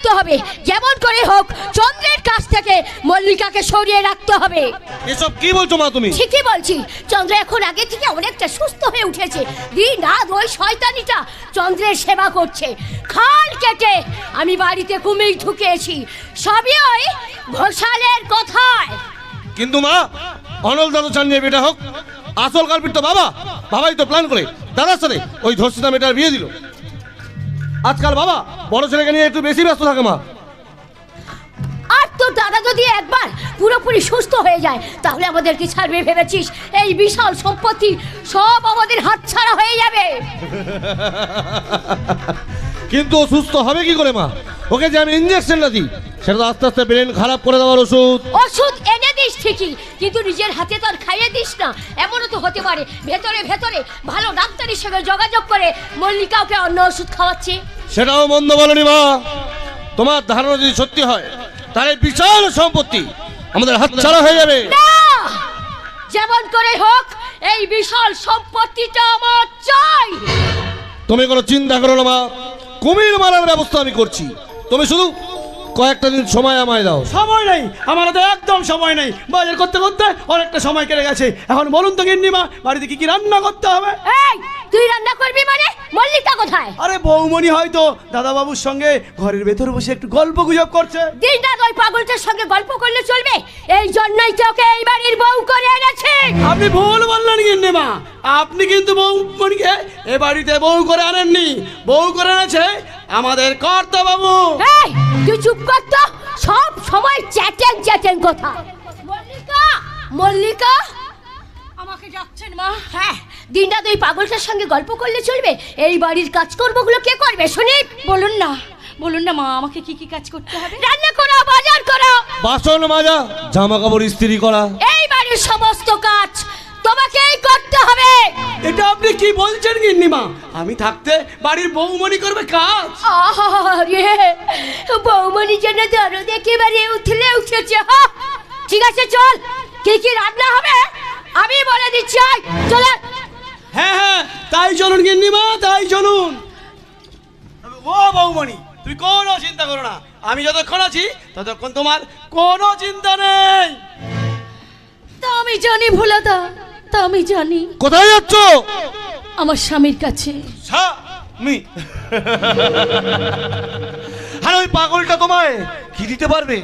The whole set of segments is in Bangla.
রাখতে হবে, যেমন করে হোক চন্দ্রের কাছ থেকে মল্লিকাকে সরিয়ে রাখতে হবে। এসব কি বলছো মা তুমি? ঠিকই বলছি, চন্দ্র এখন আগে থেকে অনেকটা সুস্থ হয়ে উঠেছে। দিন রাত ওই শয়তানিটা চন্দ্রের সেবা করছে। খাল কেটে আমি বাড়িতে কুমির ঢুকিয়েছি, সবই ওই ঘোষালের কথায়। কিন্তু মা, অনল দাদু চান যে বেটা হোক, আসল কালপিট তো বাবা। বাবাই তো প্ল্যান করে দাদার সাথে ওই ধর্ষিতা মেয়েটার বিয়ে দিল। আজকাল বাবা বড় ছেলেকে নিয়ে একটু বেশি ব্যস্ত থাকে মা। আর তোর দাদা যদি একবার পুরোপুরি সুস্থ হয়ে যায় তাহলে আমাদের কি ছাড়বে ভেবেছিস? এই বিশাল সম্পত্তি সব আমাদের হাতছাড়া হয়ে যাবে। কিন্তু ও সুস্থ হবে কি করে মা? ওকে যে আমি ইঞ্জেকশনটা দিই সেটা তো আস্তে আস্তে ব্রেন খারাপ করে দেওয়ার ওষুধ। ওষুধ এনে দিস ঠিকই, কিন্তু নিজের হাতে তো আর খাইয়ে দিস না। এমনও তো হতে পারে ভেতরে ভেতরে ভালো ডাক্তারের সঙ্গে যোগাযোগ করে মল্লিকা ওকে অন্য ওষুধ খাওয়াচ্ছে। সেটাও মন্দ বলনি মা। তোমার ধারণা যদি সত্যি হয় তাহলে বিশাল সম্পত্তি আমাদের হাতছাড়া হয়ে যাবে। না, যেমন করে হোক এই বিশাল সম্পত্তিটা আমার চাই। তুমি কোনো চিন্তা করো না মা, কুমির মারার ব্যবস্থা আমি করছি। তুমি শুধু কয়েকটা দিন সময় আমায় দাও। সময় নেই আমার হাতে, একদম সময় নেই। বাজার করতে করতে অনেকটা সময় কেটে গেছে। এখন বলুন তো গিন্নিমা, বাড়িতে কি কি রান্না করতে হবে? এই তুই রান্না করবি মানে? মল্লিকা কোথায়? আরে বৌমনি হয়তো দাদাবাবুর সঙ্গে ঘরের ভেতর বসে একটু গল্প গুজব করছে। দিন রাত ওই পাগলটার সঙ্গে গল্প করলে চলবে? এই জন্যই তোকে এই বাড়ির বউ করে এনেছি। আপনি ভুল বললেন গিন্নিমা, আপনি কিন্তু বৌমনিকে এ বাড়িতে বউ করে আনেননি। বউ করে এনেছে আমাদের কর্তা বাবু। এই তুই চুপ কর তো, সব সময় চ্যাটেন চ্যাটেন কথা। মল্লিকা, মল্লিকা আমাকে ডাকছেন মা? হ্যাঁ, দিন রাত ওই পাগলটার সঙ্গে গল্প করলে চলবে? এই বাড়ির কাজকর্মগুলো কে করবে শুনি? বলুন না, বলুন না মা, আমাকে কি কি কাজ করতে হবে? রান্না করো, বাজার করো, বাসন মাজা, জামা কাপড় ইস্ত্রি করা, এই বাড়ির সমস্ত কাজ তোমাকেই করতে হবে। এটা আপনি কি বলছেন গিন্নিমা? আমি থাকতে বাড়ির বৌমনি করবে কাজ? আরে বৌমনি যেন দরদ একেবারে উঠলে উঠেছে। ঠিক আছে চল, কি কি রান্না হবে আমি বলে দিচ্ছি। চল। হ্যাঁ হ্যাঁ, তাই চলুন গিন্নিমা, তাই চলুন। ও বৌমনি, তুই কোনো চিন্তা করো না, আমি যতক্ষণ আছি ততক্ষণ তোমার কোনো চিন্তা নেই। তা আমি জানি ভোলাদা, তা আমি জানি। কোথায় যাচ্ছ? আমার স্বামীর কাছে। স্বামী? আর ওই পাগলটা তোমায় কি দিতে পারবে?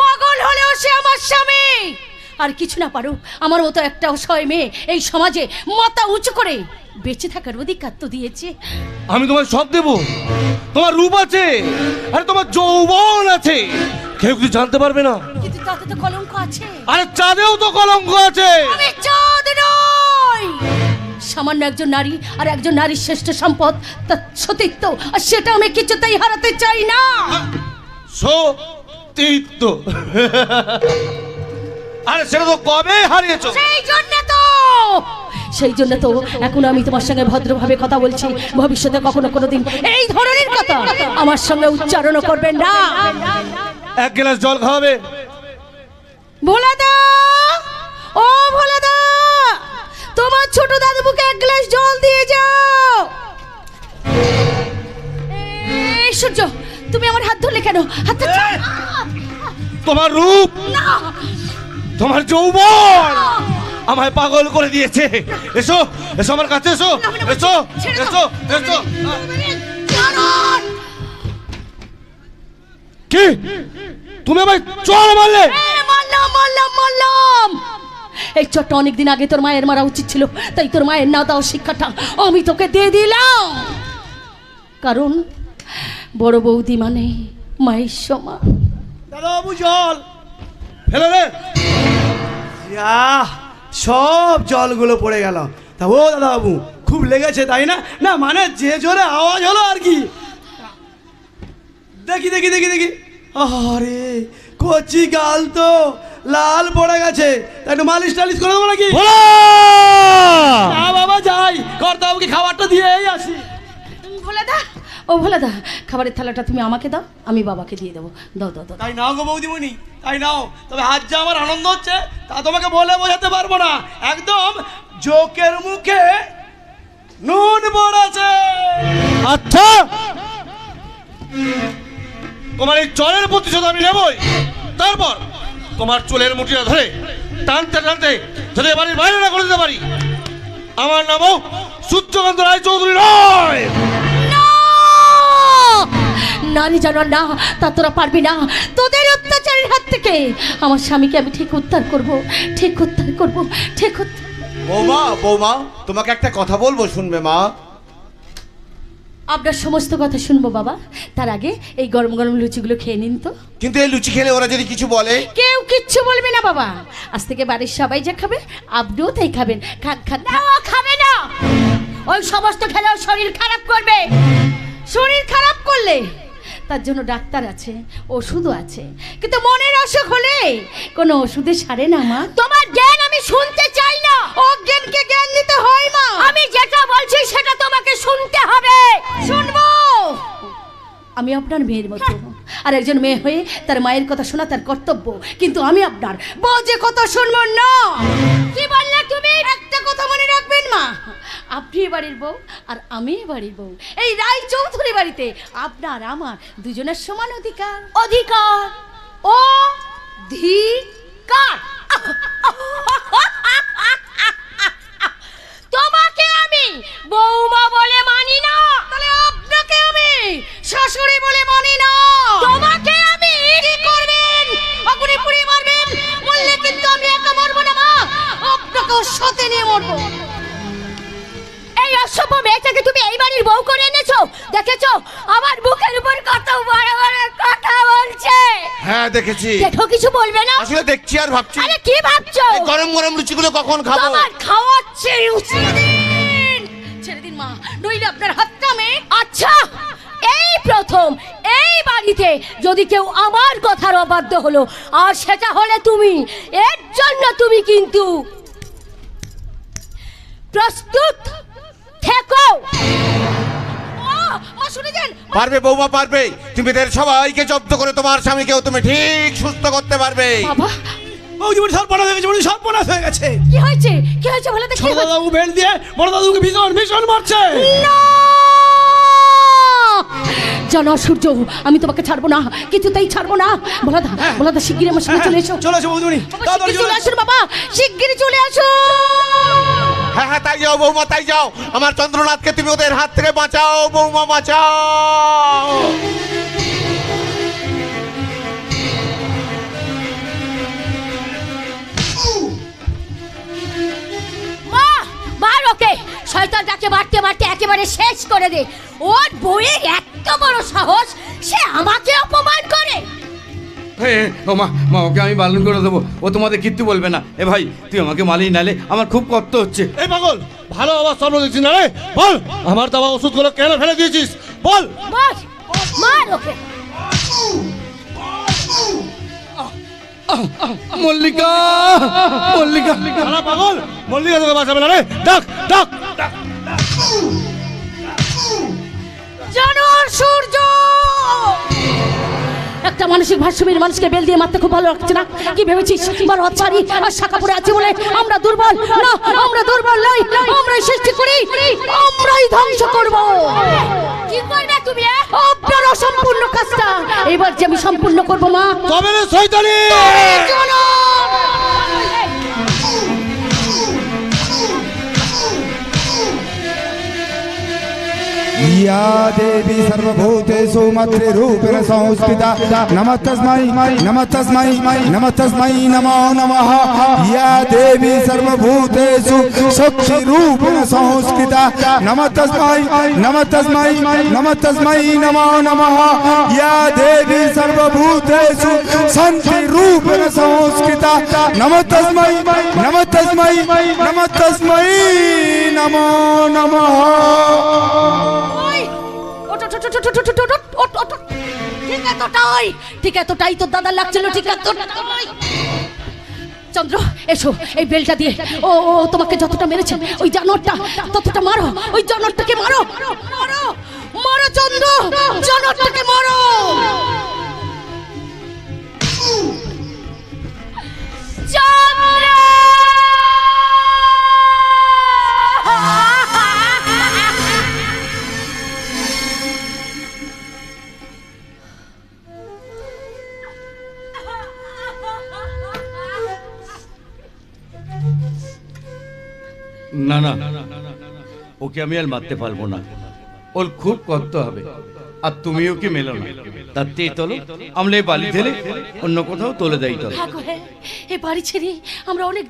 পাগল হলেও সে আমার স্বামী। আর কিছু না পারুক, আমার মতো একটা অসহায় মেয়ে এই সমাজে মাথা উঁচু করে বেঁচে থাকার অধিকার তো দিয়েছে। আমি তোমায় সব দেব, তোমার রূপ আছে, আর তোমার যৌবন আছে, কেউ কিছু জানতে পারবে না। কিন্তু তাতে তো কলঙ্ক আছে। আরে চাঁদেও তো কলঙ্ক আছে। আমি চাঁদ নই, সামান্য একজন নারী, আর একজন নারীর শ্রেষ্ঠ সম্পদ তার সতীত্ব, আর সেটা আমি কিছুতেই হারাতে চাই না। সতীত্ব? আরে সেটা তো কবে হারিয়েছো। সেই জন্য তো এখন আমি তোমার সঙ্গে ভদ্রভাবে কথা বলছি। ভবিষ্যতে কখনো কোনোদিন এই ধরনের কথা আমার সঙ্গে উচ্চারণ করবেন না। এক গ্লাস জল খাওয়াবে? ভোলাদা, ও ভোলাদা, তোমার ছোট দাদুকে এক গ্লাস জল দিয়ে যাও। এই সূর্য, তুমি আমার হাত ধরলে কেন? হাতটা তোমার রূপ, তোমার যৌবন আমায় পাগল করে দিয়েছে। এসো এসো আমার কাছে, এসো এসো এসো এসো। কি তুমি আমায় চড় মারলে? মারলাম। এই চটটা অনেকদিন আগে তোর মায়ের মারা উচিত ছিল, তাই তোর মায়ের না দাও শিক্ষাটা আমি তোকে দিয়ে দিলাম। কারণ বড় বৌদি মানে মায়ের সমান। দাদাবাবু জল ফেলে রে। সব জলগুলো পড়ে গেল। তা ও দাদাবাবু, খুব লেগেছে তাই না? না মানে যে জোরে আওয়াজ হলো আর কি। দেখি দেখি দেখি দেখি, আরে কচি গাল তো লাল পড়ে গেছে, তাই একটু মালিশ টালিশ করে দেবো নাকি? না বাবা, যাই কর্তাবাবুকে খাবারটা দিয়েই আসি। ভোলাদা, ও ভোলাদা, খাবারের থালাটা তুমি আমাকে দাও, আমি বাবাকে দিয়ে দেবো। দাও দাও দাও। তাই নাও গো বৌদিমণি, তাই নাও। তবে আজ যা আমার আনন্দ হচ্ছে তা তোমাকে বলে বোঝাতে পারবো না। একদম জোকের মুখে নুন পড়েছে। আচ্ছা তোমার এই চলের প্রতিশোধ আমি নেবই। তারপর তোমার চুলের মুঠিটা ধরে টানতে টানতে যদি বাড়ির বাইরে না করে দিতে পারি, আমার নামও সূর্যকান্ত রায় চৌধুরী নয়। নারী জানার না, তা তোরা পারবি না। তোদের অত্যাচারের হাত থেকে আমার স্বামীকে আমি ঠিক উদ্ধার করব, ঠিক উদ্ধার করব, ঠিক উদ্ধার। বৌমা বৌমা, তোমাকে একটা কথা বলবো, শুনবে মা? আপনার সমস্ত কথা শুনবো বাবা, তার আগে এই গরম গরম লুচিগুলো খেয়ে নিন তো। কিন্তু এই লুচি খেলে ওরা যদি কিছু বলে? কেউ কিচ্ছু বলবে না বাবা। আজ থেকে বাড়ির সবাই যা খাবে আপনিও তাই খাবেন। খান খান। না, ও খাবে না। ওই সমস্ত খেলেও শরীর খারাপ করবে। শরীর খারাপ করলে তার জন্য ডাক্তার আছে, ওষুধও আছে, কিন্তু মনের অসুখ হলে কোনো ওষুধে সারে না মা। তোমার জ্ঞান আমি শুনতে চাই না। অজ্ঞানকে জ্ঞান দিতে হয় মা। আমি যেটা বলছি সেটা তোমাকে শুনতে হবে। শুনবো। আমি আপনার মেয়ের মতো, আর একজন মেয়ে হয়ে তার মায়ের কথা শোনা তার কর্তব্য, কিন্তু আমি আপনার বউজে কথা শুনবো না। কি বললে তুমি? একটা কথা মনে রাখবেন মা, আপনি বাড়ির বউ আর আমি বাড়ির বউ। এই রায় চৌধুরী বাড়িতে আপনার আমার দুজনের সমান অধিকার। অধিকার, অধিকার। তোমাকে আমি বৌমা বলে মানি না, তাহলে আপনাকে আমি শাশুড়ি বলে মানি না। তোমাকে আমি কি করবেন? আগুনে পুড়িয়ে মারবেন, বললে কিন্তু আমি একা মরবো না মা, আপনাকেও সাথে নিয়ে মরবো। এই অসভ্য মেয়েটাকে তুমি এই বাড়ির বউ করে এনেছো, দেখেছো আমার বুকের উপর কত বড় বড় কথা বলছে। হ্যাঁ দেখেছি। দেখো, কিছু বলবে না? আসলে দেখছি আর ভাবছি। আরে কি ভাবছো? এই গরম গরম লুচিগুলো কখন খাবো? তোমার খাওয়াচ্ছে, ছেড়ে দিন, ছেড়ে দিন মা, নইলে আপনার হাতটা আমি। আচ্ছা, এই প্রথম এই বাড়িতে যদি কেউ আমার কথার অবাধ্য হলো, আর সেটা হলে তুমি, এর জন্য তুমি কিন্তু প্রস্তুত থেকো। মা শুনে যান। পারবে বৌমা, পারবে। তুমি এদের সবাইকে জব্দ করে তোমার স্বামীকেও তুমি ঠিক সুস্থ করতে পারবে। বাবা, সর্বনাশ হয়ে গেছে, সর্বনাশ হয়ে গেছে। কি হয়েছে? কি হয়েছে বলে দেখি। ছোট দাদু বেল্ট দিয়ে বড় দাদুকে ভীষণ ভীষণ মারছে। না! জানো সূর্য, আমি তোমাকে ছাড়বো না, কিছুতেই ছাড়বো না। বলাদা শিগগিরই আমার সঙ্গে চলে এসো। চলে এসো বৌদিমণি, তাড়াতাড়ি চলে আসুন বাবা, শিগগিরই চলে আসো। হ্যাঁ হ্যাঁ, তাই যাও বৌমা, তাই যাও। আমার চন্দ্রনাথকে তুমি ওদের হাত থেকে বাঁচাও বৌমা, বাঁচাও। মা, মার ওকে। শয়তানটাকে মারতে মারতে একেবারে শেষ করে দে। ওর বউয়ের এত বড় সাহস, সে আমাকে অপমান করে। ও মা, মা ওকে আমি বারণ করে দেবো, ও তোমাদের কিচ্ছু বলবে না। এ ভাই, তুই আমাকে মালিয়ে নালে আমার খুব কষ্ট হচ্ছে। এই পাগল, ভালো আবার স্বপ্ন দেখছিস না রে? বল, আমার দেওয়া ওষুধগুলো কেন ফেলে দিয়েছিস? বল। মার, মার ওকে। মল্লিকা, মল্লিকা। শালা পাগল, মল্লিকা তোকে বাঁচাবে না রে। ডাক ডাক ডাক। জানোয়ার সূর্য, একটা মানসিক ভারসাম্যের মানুষকে বেল দিয়ে মারতে খুব ভালো লাগছে না। কি ভেবেছিস আমার হাতছাড়ি আর শাখা পড়ে আছে বলে আমরা দুর্বল? না, আমরা দুর্বল নই, আমরাই সৃষ্টি করি, আমরাই ধ্বংস করব। কি করবে তুমি? আপনার অসম্পূর্ণ কাজটা এবার যে আমি সম্পূর্ণ করব মা। তবে রে শয়তানি। या देवी सर्वभूतेषु मातृरूपेण संस्थिता नमस्तस्मै नमस्तस्मै नमस्तस्मै नमो नमः। या देवी सर्वभूतेषु शक्तिरूपेण संस्थिता नमस्तस्मै नमस्तस्मै नमस्तस्मै नमो नमः। या देवी सर्वभूतेषु शान्तिरूपेण संस्थिता नमस्तस्मै नमस्तस्मै नमस्तस्मै नमो नमः। ঠিক এতটাই তোর দাদা লাগছিল, ঠিক এতটাই। চন্দ্র এসো, এই বেলটা দিয়ে ও তোমাকে যতটা মেরেছে ওই জানোয়ারটা ততটা মারো। ওই জানোয়ারটাকে মারো, মারো, মারো চন্দ্র, জানোয়ারটাকে মারো। চন্দ্র, না না, ওকে আমি আর মারতে পারবো না, ওর খুব কষ্ট হবে। আর তুমি ওকে মেলো না, তার চেয়ে চলো আমরা এই বালি ঢেলে অন্য কোথাও তোলে দেই। চলো থাকো, হ্যাঁ, এই বাড়ি ছেড়ে আমরা অনেক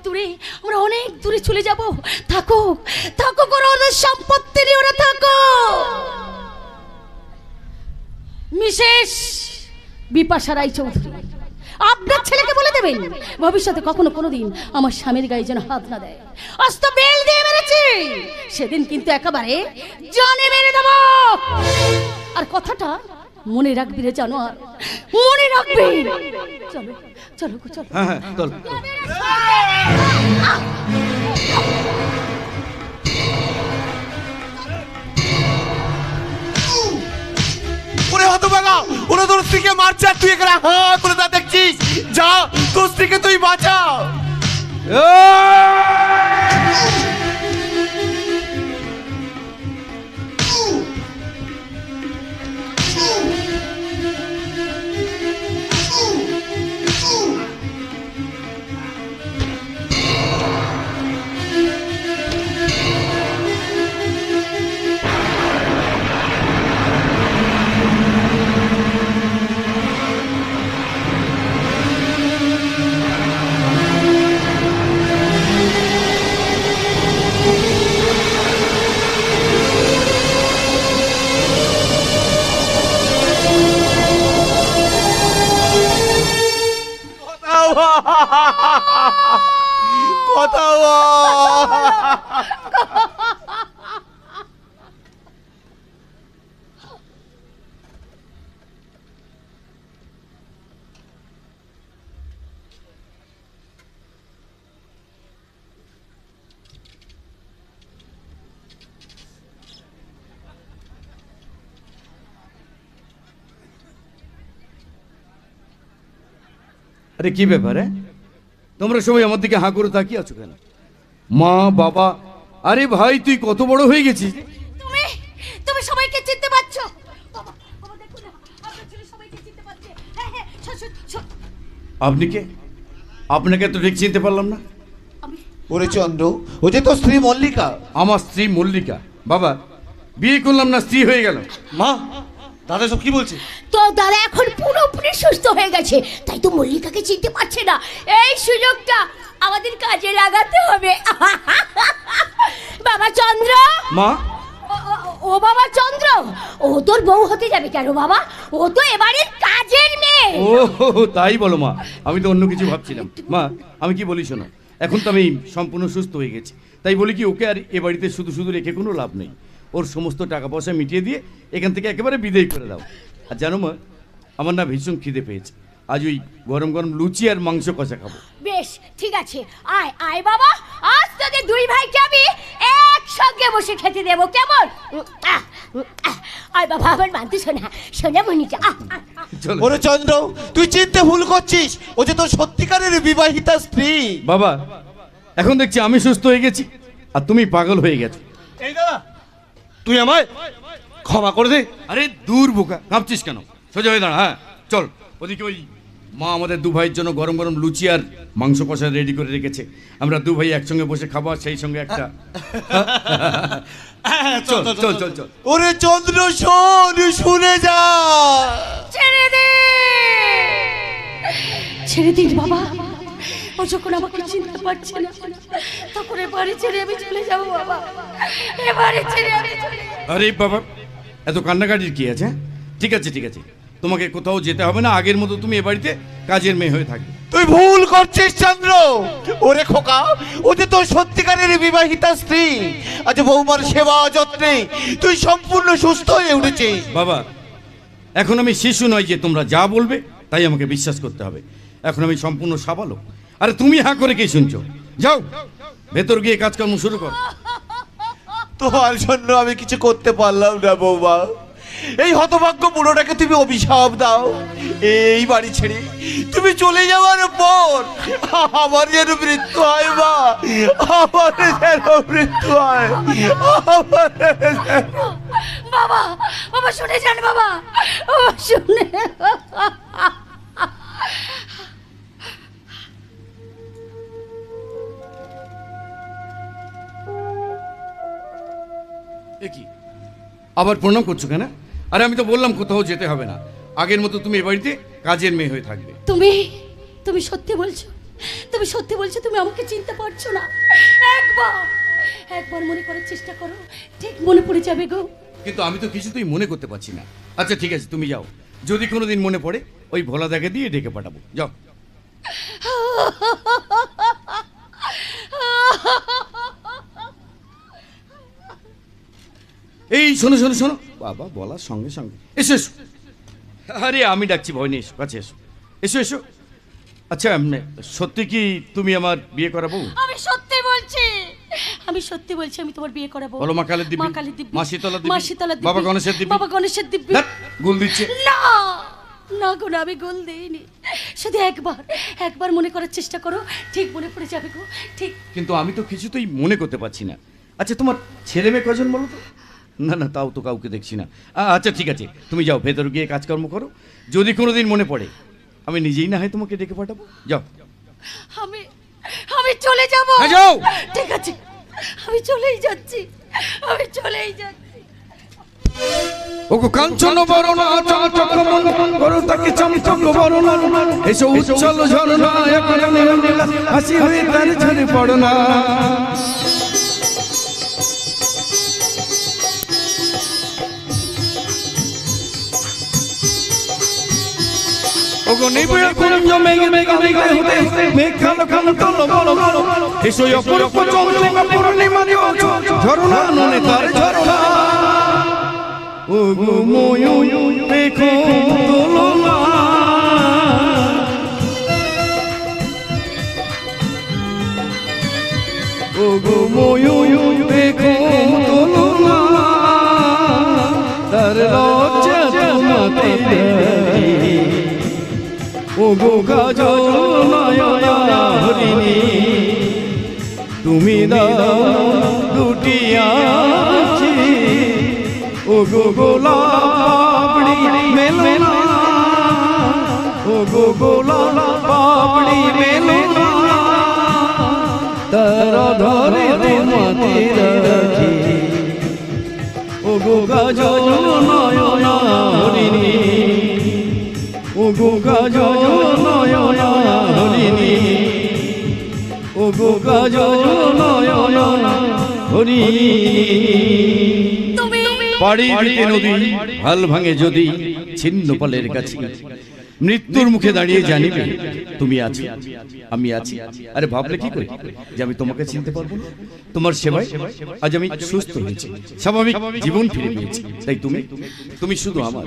দূরে চলে যাব। থাকো থাকো, করো ওদের সম্পত্তি নিয়ে ওরা থাকো। মিসেস বিপাশা রায়চৌধুরী, আপনার ছেলেকে বলে দেবেন ভবিষ্যতে কখনো কোনোদিন আমার স্বামীর গায়ে যেন হাত না দেয়। আজ তো বেল দিয়ে মেরেছি, সেদিন কিন্তু একেবারে জানে মেরে দেব। আর কথাটা মনে রাখবি রে জানোয়ার, মনে রাখবি। চলো চলো চলো। হ্যাঁ হ্যাঁ চল। ওরে হতভাগা, ওরা তোর স্ত্রীকে মারছে আর তুই এখানে হা করে তা দেখছিস। যা, তোর স্ত্রীকে তুই বাঁচা। কথা আরে কি ব্যাপার? তোমরা সবাই আমার দিকে হাঁ করে তাকিয়ে আছো কেন? মা বাবা, আরে ভাই তুই কত বড় হয়ে গেছিস। তুমি তুমি সবাইকে চিনতে পারছো? বাবা, বাবা দেখো না, আপনার ছেলে সবাইকে চিনতে পারছে। হ্যাঁ হ্যাঁ, আপনি কে? আপনাকে তো ঠিক চিনতে পারলাম না। ওরে চন্দ্র, ও যে তোর স্ত্রী মল্লিকা। আমার স্ত্রী মল্লিকা? বাবা, বিয়ে করলাম না, স্ত্রী হয়ে গেল। মা, দাদা সব কি বলছে? তো দাদা এখন পুরোপুরি সুস্থ হয়ে গেছে, তাই তো মল্লিকাকে চিনতে পারছে না। এই সুযোগটা আমাদের কাজে লাগাতে হবে। বাবা চন্দ্র। মা, ও বাবা চন্দ্র, ও তোর বউ হতে যাবে কেন বাবা? ও তো এবারের কাজের মেয়ে। ও তাই বলো মা, আমি তো অন্য কিছু ভাবছিলাম। মা আমি কি বলি শোনো, এখন তো আমি সম্পূর্ণ সুস্থ হয়ে গেছি, তাই বলি কি ওকে আর এ বাড়িতে শুধু শুধু রেখে কোনো লাভ নেই। ওর সমস্ত টাকা পয়সা মিটিয়ে দিয়ে এখান থেকে একেবারে বিদায় করে দাও। আর জানো মা, আমার না ভীষণ খিদে পেয়েছে, আজ ওই গরম গরম লুচি আর মাংস কষা খাবো। বেশ ঠিক আছে, আয় আয় বাবা, আজ তোদের দুই ভাইকে আমি একসঙ্গে বসে খেতে দেবো, কেমন? আয় বাবা, আমার মানতে শোনা শোনা মনিকা। চলো। ওরে চন্দ্র, তুই চিনতে ভুল করছিস, ও যে তোর সত্যিকারের বিবাহিতা স্ত্রী। বাবা, এখন দেখছি আমি সুস্থ হয়ে গেছি আর তুমি পাগল হয়ে গেছো। এই দাদা, তুই আমায় ক্ষমা করে দে। আরে দূর বোকা, কাঁপছিস কেন? সোজা হয়ে দাঁড়া। হ্যাঁ চল, ওদিকে ওই মা আমাদের দু ভাইয়ের জন্য গরম গরম লুচি আর মাংস কষা রেডি করে রেখেছে, আমরা দু ভাই একসঙ্গে বসে খাবো, আর সেই সঙ্গে একটা চল চল চল চল। ওরে চন্দ্র শোন, শুনে যা। ছেড়ে দে, ছেড়ে দিন বাবা। ও যখন আমাকে চিনতে পারছে না, তখন এ বাড়ি ছেড়ে আমি চলে যাবো বাবা, এ বাড়ি ছেড়ে আমি চলে যাবো। আরে বাবা, এত কান্নাকাটির কি আছে? ঠিক আছে ঠিক আছে, তোমাকে কোথাও যেতে হবে না, আগের মতো তুমি এ বাড়িতে কাজের মেয়ে হয়ে থাকবে। তুই ভুল করছিস চন্দ্র। ওরে খোকা, ও যে তোর সত্যিকারের বিবাহিতা স্ত্রী, আজ বৌমার সেবা যত্নে তুই সম্পূর্ণ সুস্থ হয়ে উঠেছিস। বাবা, এখন আমি শিশু নয় যে তোমরা যা বলবে তাই আমাকে বিশ্বাস করতে হবে। এখন আমি সম্পূর্ণ সাবালক। আরে তুমি হাঁ করে কি শুনছো? যাও ভেতর গিয়ে কাজকর্ম শুরু করো। তোমার জন্য আমি কিছু করতে পারলাম না বৌমা। এই হতভাগ্য বুড়োটাকে তুমি অভিশাপ দাও, এই বাড়ি ছেড়ে তুমি চলে যাওয়ার পর আমার যেন মৃত্যু হয় মা, আমার যেন মৃত্যু হয়। বাবা, বাবা শুনে যান বাবা, বাবা শুনে। আবার প্রণাম করছো কেন? আরে আমি তো বললাম কোথাও যেতে হবে না, আগের মতো তুমি এ বাড়িতে কাজের মেয়ে হয়ে থাকবে। তুমি সত্যি বলছো? তুমি সত্যি বলছো তুমি আমাকে চিনতে পারছো না? একবার মনে করার চেষ্টা করো, ঠিক মনে পড়ে যাবে গো। কিন্তু আমি তো কিছুতেই মনে করতে পারছি না। আচ্ছা ঠিক আছে, তুমি যাও, যদি কোনোদিন মনে পড়ে ওই ভোলা দাকে দিয়ে ডেকে পাঠাবো, যাও। এই শোনো শোনো শোনো, বাবা বলার সঙ্গে সঙ্গে এসো এসো। আরে আমি ডাকছি, ভয় নেই, এসো কাছে এসো, এসো এসো। আচ্ছা সত্যি কি তুমি আমার বিয়ে করাবো? আমি সত্যি বলছি আমি তোমার বিয়ে করাবো। বলো মা কালের দিব্যি, মা কালীর দিব্যি, মা শীতলা দিব্যি, মা শীতলা দিব্যি, বাবা গণেশের দিব্যি, বাবা গণেশের দিব্যি। ধ্যাৎ, গুল দিচ্ছে। না না গো না, আমি গোল দেইনি। শুধু একবার মনে করার চেষ্টা করো, ঠিক মনে পড়ে যাবে গো, ঠিক। কিন্তু আমি তো কিছুতেই মনে করতে পারছি না। আচ্ছা তোমার ছেলে মেয়ে কজন বলো তো? না না, তাও তো কাউকে দেখছি না। আচ্ছা ঠিক আছে, তুমি যাও ভেতর গিয়ে কাজকর্ম করো, যদি কোনোদিন মনে পড়ে আমি নিজেই না হয় তোমাকে ডেকে পাঠাবো, যাও। আমি চলে যাব। হ্যাঁ, যাও। ঠিক আছে, আমি চলেই যাচ্ছি। ওগো কাঞ্চন বরণা চমচক মন করো তাকে চমচক বরণা, এসো উচ্ছল ঝরনা একরে নীলা হাসি হয়ে তার ঝরে পড়না। ওগো নিবিড় কুঞ্জ মেঘে মেঘে মেঘে হতে মেঘ কালো কালো কালো বলো বলো, এসো অপরূপ চন্দ্রিমা পূর্ণিমা ঝরনা ননে তার ঝরনা। ওগো ময়ূর দেখো দোলনা, ওগো ময়ূর দেখো দোলনা, তার লজ্জা তোমাতে দেখি। ওগো কাজল নয়না হরিণী, তুমি দাও দুটি আঁখি, ওগো গোলাপড়ি মেলনা, ওগো গোলাপড়ি মেলনা, তার ধরে তোমাতে রাখি। ওগো কাজল নয়না হরিণী, ওগো কাজল নয়না হরিণী, ওগো কাজল নয়না হরিণী। পাড়ি দিতে নদী হাল ভাঙে যদি ছিন্ন পালের কাছে, মৃত্যুর মুখে দাঁড়িয়ে জানিবে তুমি আছো আমি আছি। আরে ভাবলে কি করে যে আমি তোমাকে চিনতে পারবো না? তোমার সেবায় আজ আমি সুস্থ হয়েছি, স্বাভাবিক জীবন ফিরে পেয়েছি। তাই তুমি শুধু আমার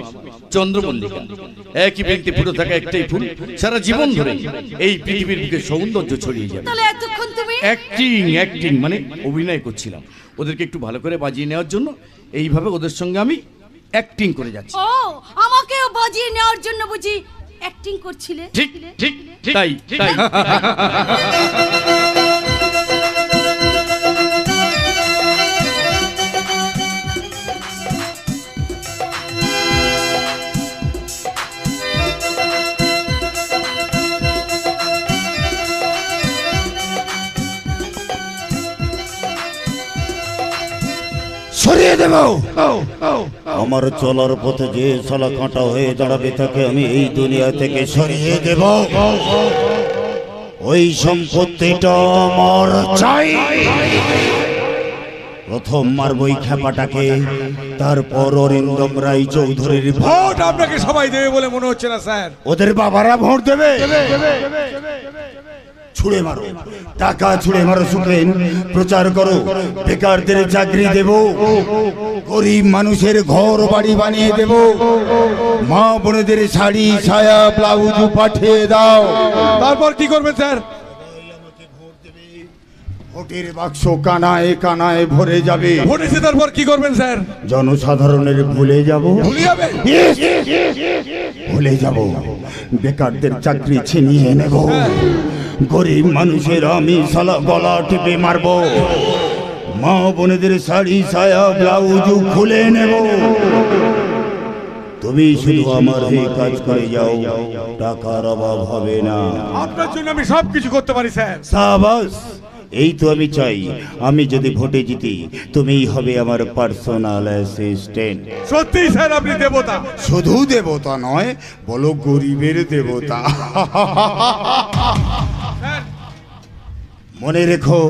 চন্দ্রমল্লিকা, একই বৃন্তে ফুটে থাকা একটাই ফুল, সারা জীবন ধরে এই পৃথিবীর বুকে সৌন্দর্য ছড়িয়ে যাবে। তাহলে এতক্ষণ তুমি অ্যাক্টিং মানে অভিনয় করছিলাম, ওদেরকে একটু ভালো করে বাজিয়ে নেওয়ার জন্য এইভাবে ওদের সঙ্গে আমি অ্যাক্টিং করে যাচ্ছি। ও আমাকেও বাজিয়ে নেওয়ার জন্য বুঝি অ্যাক্টিং করছিলে? ঠিক ঠিক তাই তাই। সরিয়ে দেব আমার চলার পথে যে শালা কাঁটা হয়ে দাঁড়াবে তাকে আমি এই দুনিয়া থেকে সরিয়ে দেব। ওই সম্পত্তিটা আমার চাই। প্রথম মারবই খেপাটাকে, তারপর অরিন্দম রায় চৌধুরীর ভোট আপনাকে সবাই দেবে বলে মনে হচ্ছে না স্যার। ওদের বাবারা ভোট দেবে। ছুড়ে মারো, টাকা ছুড়ে মারো, শুকেন প্রচার করো, বেকারদের চাকরি দেব, গরিব মানুষের ঘর বাড়ি বানিয়ে দেব, মা বোনেদের শাড়ি সায়া ব্লাউজ পাঠিয়ে দাও। তারপর কি করবেন স্যার? ভোটের বাক্স কানায় কানায় ভরে যাবে। ভোট এসে তারপর কি করবেন স্যার? জনসাধারণের ভুলে যাব, ভুলে যাব, বেকারদের চাকরি ছিনিয়ে নেব, গরিব মানুষের আমি সালা গলা টিপে মারব, মা বোনেদের শাড়ি সায়া ব্লাউজ খুলে নেব। তুমি শুধু আমার হয়ে কাজ করে যাও, টাকার অভাব হবে না। আপনার জন্য আমি সব কিছু করতে পারি স্যার। সাবাস, এই তো আমি চাই, আমি যদি ভোটে জিতি তুমিই হবে আমার পার্সোনাল অ্যাসিস্ট্যান্ট। সত্যি স্যার আপনি দেবতা। শুধু দেবতা নয়, বলো গরিবের দেবতা। মনে রেখো,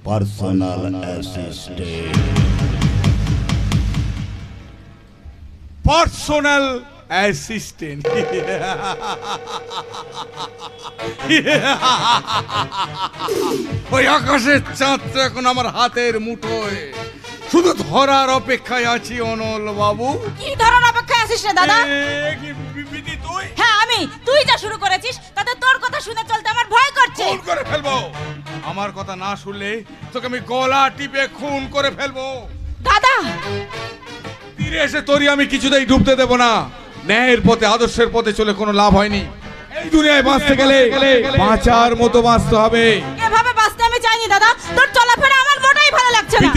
পার্সোনাল অ্যাসিস্ট্যান্ট। Personal assistant. ওই আকাশের চাঁদটা এখন আমার হাতের মুঠোয়, শুধু ধরার অপেক্ষায় আছি অনল বাবু। কি ধরনের অপেক্ষায় আছিস রে দাদা? তুই হ্যাঁ আমি। তুই যা শুরু করেছিস তাতে তোর কথা শুনে চলতে আমার ভয় করছে। খুন করে ফেলবো। আমার কথা না শুনলে তোকে আমি গলা টিপে খুন করে ফেলবো। দাদা তীরে এসে তোরই আমি কিছুতেই ডুবতে দেব না। ন্যায়ের পথে, আদর্শের পথে চলে কোনো লাভ হয়নি। এই দুনিয়ায় বাঁচতে গেলে বাঁচার মতো বাঁচতে হবে। এভাবে বাঁচতে আমি চাইনি দাদা। তোর চলাফেরা আমার মোটেই ভালো লাগছে না।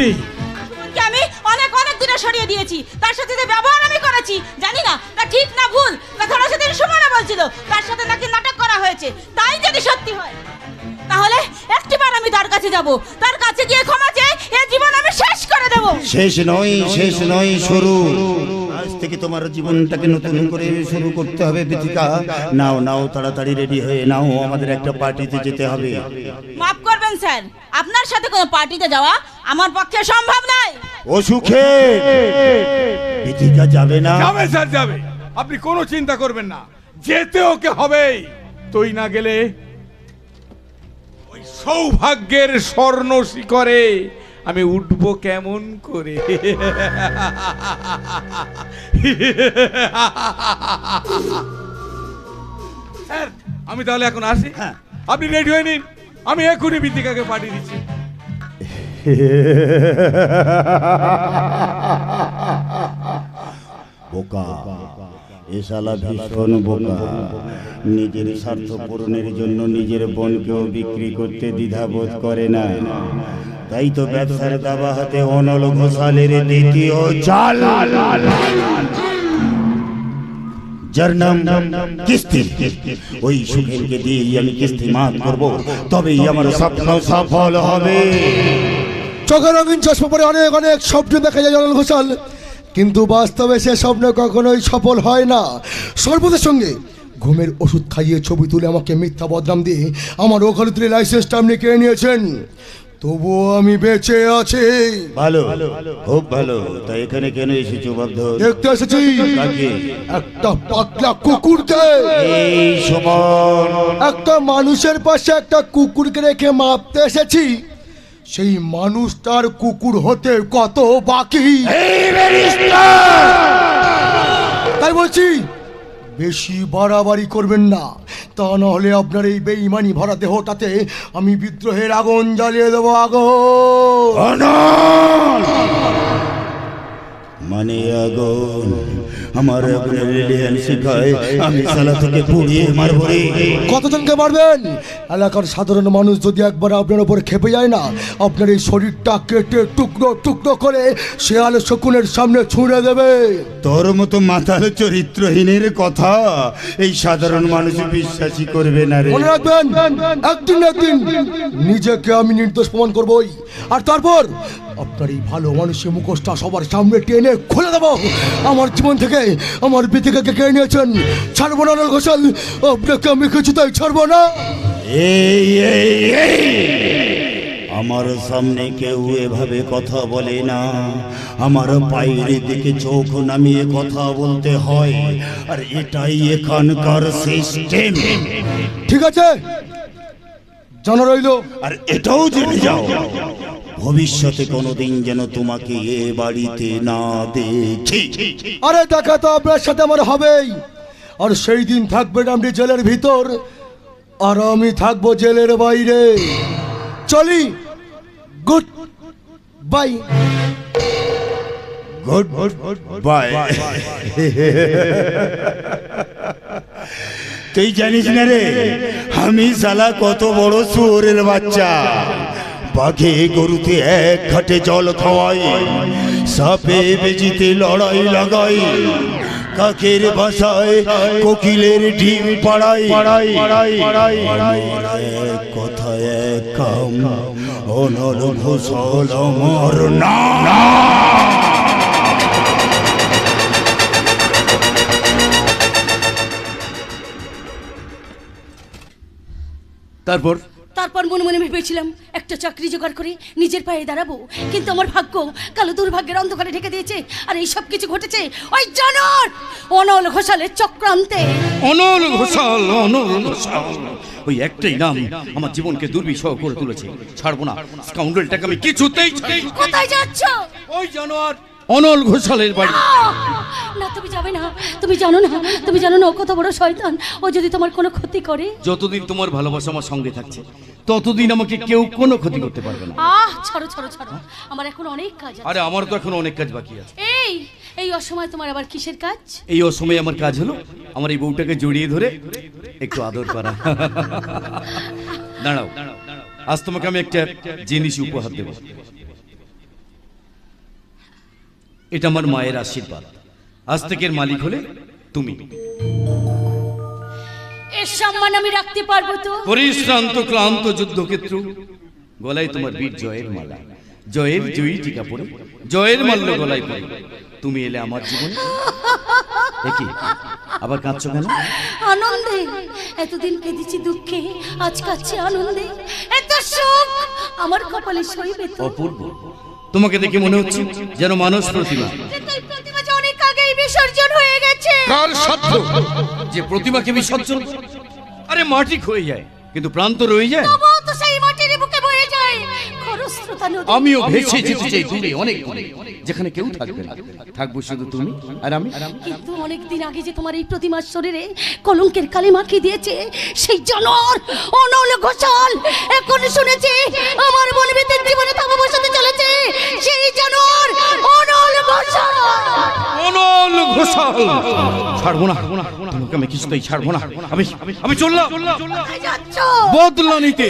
সুমনকে আমি অনেক অনেক দূরে সরিয়ে দিয়েছি। তার সাথে যে ব্যবহার আমি করেছি জানি না তা ঠিক না ভুল। কথাটা সেদিন সুমনা বলছিল তার সাথে নাকি নাটক করা হয়েছে। তাই যদি সত্যি হয় তাহলে একটিবার আমি তার কাছে যাব, তার কাছে গিয়ে ক্ষমা চেয়ে এই জীবন আমি শেষ করে দেব। শেষ নয় শুরু। আজ থেকে তোমার জীবনটাকে নতুন করে শুরু করতে হবে বিথিকা। নাও তাড়াতাড়ি রেডি হয়ে নাও, আমাদের একটা পার্টিতে যেতে হবে। মাফ করবেন স্যার, আপনার সাথে কোনো পার্টিতে যাওয়া আমার পক্ষে সম্ভব নয়। অসুখে বিথিকা যাবে না? যাবে স্যার, যাবে। আপনি কোনো চিন্তা করবেন না, যেতে ওকে হবেই। তুই না গেলে ওই সৌভাগ্যের স্বর্ণ শিখরে আমি উঠবো কেমন করে? স্যার আমি তাহলে এখন আসি। আপনি রেডি হয়ে নিন, আমি এখনই বিথিকাকে পাঠিয়ে দিচ্ছি। বোকা, এ শালা ভীষণ বোকা। নিজের স্বার্থ পূরণের জন্য নিজের বোনকেও বিক্রি করতে দ্বিধাবোধ করে না। তাই তো ব্যবসার দাবা হাতে অনল ঘোষালের দ্বিতীয় চাল, যার নাম কিস্তি। ওই সুখেরকে দিয়েই আমি কিস্তি মাফ করবো, তবেই আমার স্বপ্ন সফল হবে। চোখে রঙিন চশমা পরে অনেক অনেক স্বপ্ন দেখা যায় অনল ঘোষাল, কিন্তু বাস্তবে সে স্বপ্ন কখনোই সফল হয় না। সর্বদের সঙ্গে ঘুমের ওষুধ খাইয়ে ছবি তুলে আমাকে মিথ্যা বদনাম দিয়ে আমার ওকালতির লাইসেন্সটা আপনি কেড়ে নিয়েছেন, তবুও আমি বেঁচে আছি। ভালো, খুব ভালো। তাই এখানে কেন এসেছো বাবধ? দেখতে এসেছি একটা পাতলা কুকুরকে। এই সময় একটা মানুষের পাশে একটা কুকুরকে রেখে মাপতে এসেছি। সেই মানুষটার কুকুর হতে কত বাকি। তাই বলছি বেশি বাড়াবাড়ি করবেন না, তা না হলে আপনার এই বেঈমানি ভরা দেহটাতে আমি বিদ্রোহের আগুন জ্বালিয়ে দেবো। আগুন মানে আগুন, আমার আগুনের রেডিয়ান শিখায় আমি শালা থেকে পুড়িয়ে মারবো রে। কতজনকে মারবেন? এলাকার সাধারণ মানুষ যদি একবার আপনার উপর খেপে যায় না, আপনার এই শরীরটা কেটে টুকরো টুকরো করে শেয়ালে শকুনের সামনে ছুঁড়ে দেবে। তোর মতো মাথার চরিত্রহীনের কথা এই সাধারণ মানুষ বিশ্বাসই করবে না রে। মনে রাখবেন, একদিন একদিন নিজেকে আমি নির্দোষ প্রমাণ করবই, আর তারপর আপনার এই ভালো মানুষের মুখোশটা সবার সামনে টেনে খুলে দেবো। আমার জীবন থেকে আমার বিথিকাকে কেড়ে নিয়েছেন, ছাড়বো না অনল ঘোষাল, আপনাকে আমি কিছুতেই ছাড়বো না। আমার সামনে কেউ এভাবে কথা বলে না, আমার পায়ের দিকে চোখ নামিয়ে কথা বলতে হয়, আর এটাই এখানকার সিস্টেম। ঠিক আছে, জানা রইল। আর এটাও জেনে যাও, ভবিষ্যতে কোনোদিন যেন তোমাকে এ বাড়িতে না দেখি। আরে দেখা তো আপনার সাথে আমার হবেই, আর সেই দিন থাকবেন আপনি জেলের ভিতর আর আমি থাকবো জেলের বাইরে। চলি, গুড বাই। Good bye. তুই জানিস না রে, আমি শালা কত বড় শুয়োরের বাচ্চা। বাঘে গরুতে এক ঘাটে জল খাওয়াই, সাপে বেজিতে লড়াই লাগাই, কাকের বাসায় কোকিলের ডিম পাড়াই কথায় এক কাম অনল ঘোষল মর না। তারপর তারপর মনে মনে ভেবেছিলাম একটা চাকরি জোগাড় করে নিজের পায়ে দাঁড়াবো, কিন্তু আমার ভাগ্য কালো দুর্ভাগ্যের অন্ধকারে ঢেকে দিয়েছে। আর এই সব কিছু ঘটেছে ওই জানোয়ার অনল ঘোষালের চক্রান্তে। অনল ঘোষাল, অনল ঘোষাল, ওই একটাই নাম আমার জীবনকে দুর্বিষহ করে তুলেছে। ছাড়বো না, স্কাউন্ডেলটাকে আমি কিছুতেই। কোথায় যাচ্ছ? ওই জানোয়ার অনল ঘোষালের বাড়ি। না তুমি যাবে না, তুমি জানো না, তুমি জানো না ও কত বড় শয়তান। ও যদি তোমার কোনো ক্ষতি করে। যতদিন তোমার ভালোবাসা আমার সঙ্গে থাকছে ততদিন আমাকে কেউ কোনো ক্ষতি করতে পারবে না। ছাড়ো ছাড়ো ছাড়ো, আমার এখন অনেক কাজ আছে। আরে আমার তো এখন অনেক কাজ বাকি আছে। এই অসময় তোমার আবার কিসের কাজ? এই অসময়ে আমার কাজ হলো আমার এই বউটাকে জড়িয়ে ধরে একটু আদর করা। দাঁড়াও, আজ তোমাকে আমি একটা জিনিস উপহার দেব। এটা আমার মায়ের আশীর্বাদ। আজ থেকে এর মালিক হলে তুমি। এর সম্মান আমি রাখতে পারবো তো? পরিশ্রান্ত ক্লান্ত যুদ্ধক্ষেত্র, গলায় তোমার বীর জয়ের মালা, জয়ের জয়ী টিকা পড়ে, জয়ের মাল্য গলায় পড়ে তুমি এলে আমার জীবনে। দেখি আবার কাঁদছো কেন? আনন্দে। এতদিন কেঁদেছি দুঃখে, আজ কাঁদছি আনন্দে। এত সুখ আমার কপালে সইবে তো? অপূর্ব, তোমাকে দেখে মনে হচ্ছে যেন মানুষ প্রতিমা। প্রতিমা যে অনেক আগেই বিসর্জন হয়ে গেছে। কার সাধ্য যে প্রতিমাকে বিসর্জন? আরে মাটি ক্ষয়ে যায় কিন্তু প্রাণ তো রয়ে যায়। তবুও তো সেই মাটির বুকে বয়ে যায় খরস্রোতা নদী। আমিও ভেসে যেতে চাই দূরে, অনেক দূরে, যেখানে কেউ থাকবে না, থাকবো শুধু তুমি আর আমি। কিন্তু অনেকদিন আগে যে তোমার এই প্রতিমার শরীরে কলঙ্কের কালি মাখিয়ে দিয়েছে সেই জানোয়ার অনল ঘোষাল, এখন শুনেছি আমার বলবিতের জীবনে থামা বসাতে চলেছে সেই জানোয়ার অনল ঘোষাল। অনল ঘোষাল ছাড়বো না, তোমাকে আমি কিছুতেই ছাড়বো না। আমি চললাম বদলা নিতে।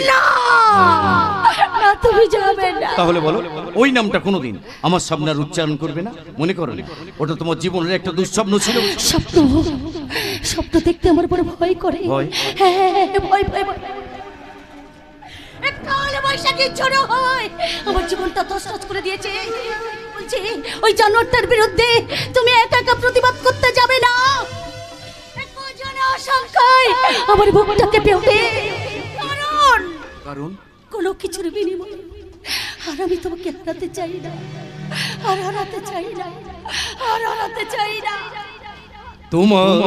না তুমি যাবে না। তাহলে বলো ওই নামটা কোনোদিন আমার সামনে আর উচ্চারণ করবে না? মনে করো না ওটা তোমার জীবনের একটা দুঃস্বপ্ন ছিল? স্বপ্ন, স্বপ্ন দেখতে আমার বড় ভয় করে। হ্যাঁ ভয় ভয় ভয়। কালে বৈশাখীর ঝড় হয় আমার জীবনটা তছনছ করে দিয়েছে। বলছি ওই জানোয়ারটার বিরুদ্ধে তুমি একা একা প্রতিবাদ করতে যাবে না। আশঙ্কায় আমার বুকটাকে পেঁপে। কারণ কোনো কিছুর বিনিময়ে আর আমি তোমাকে হারাতে চাই না, আর হারাতে চাই না, আর হারাতে চাই না। তোমার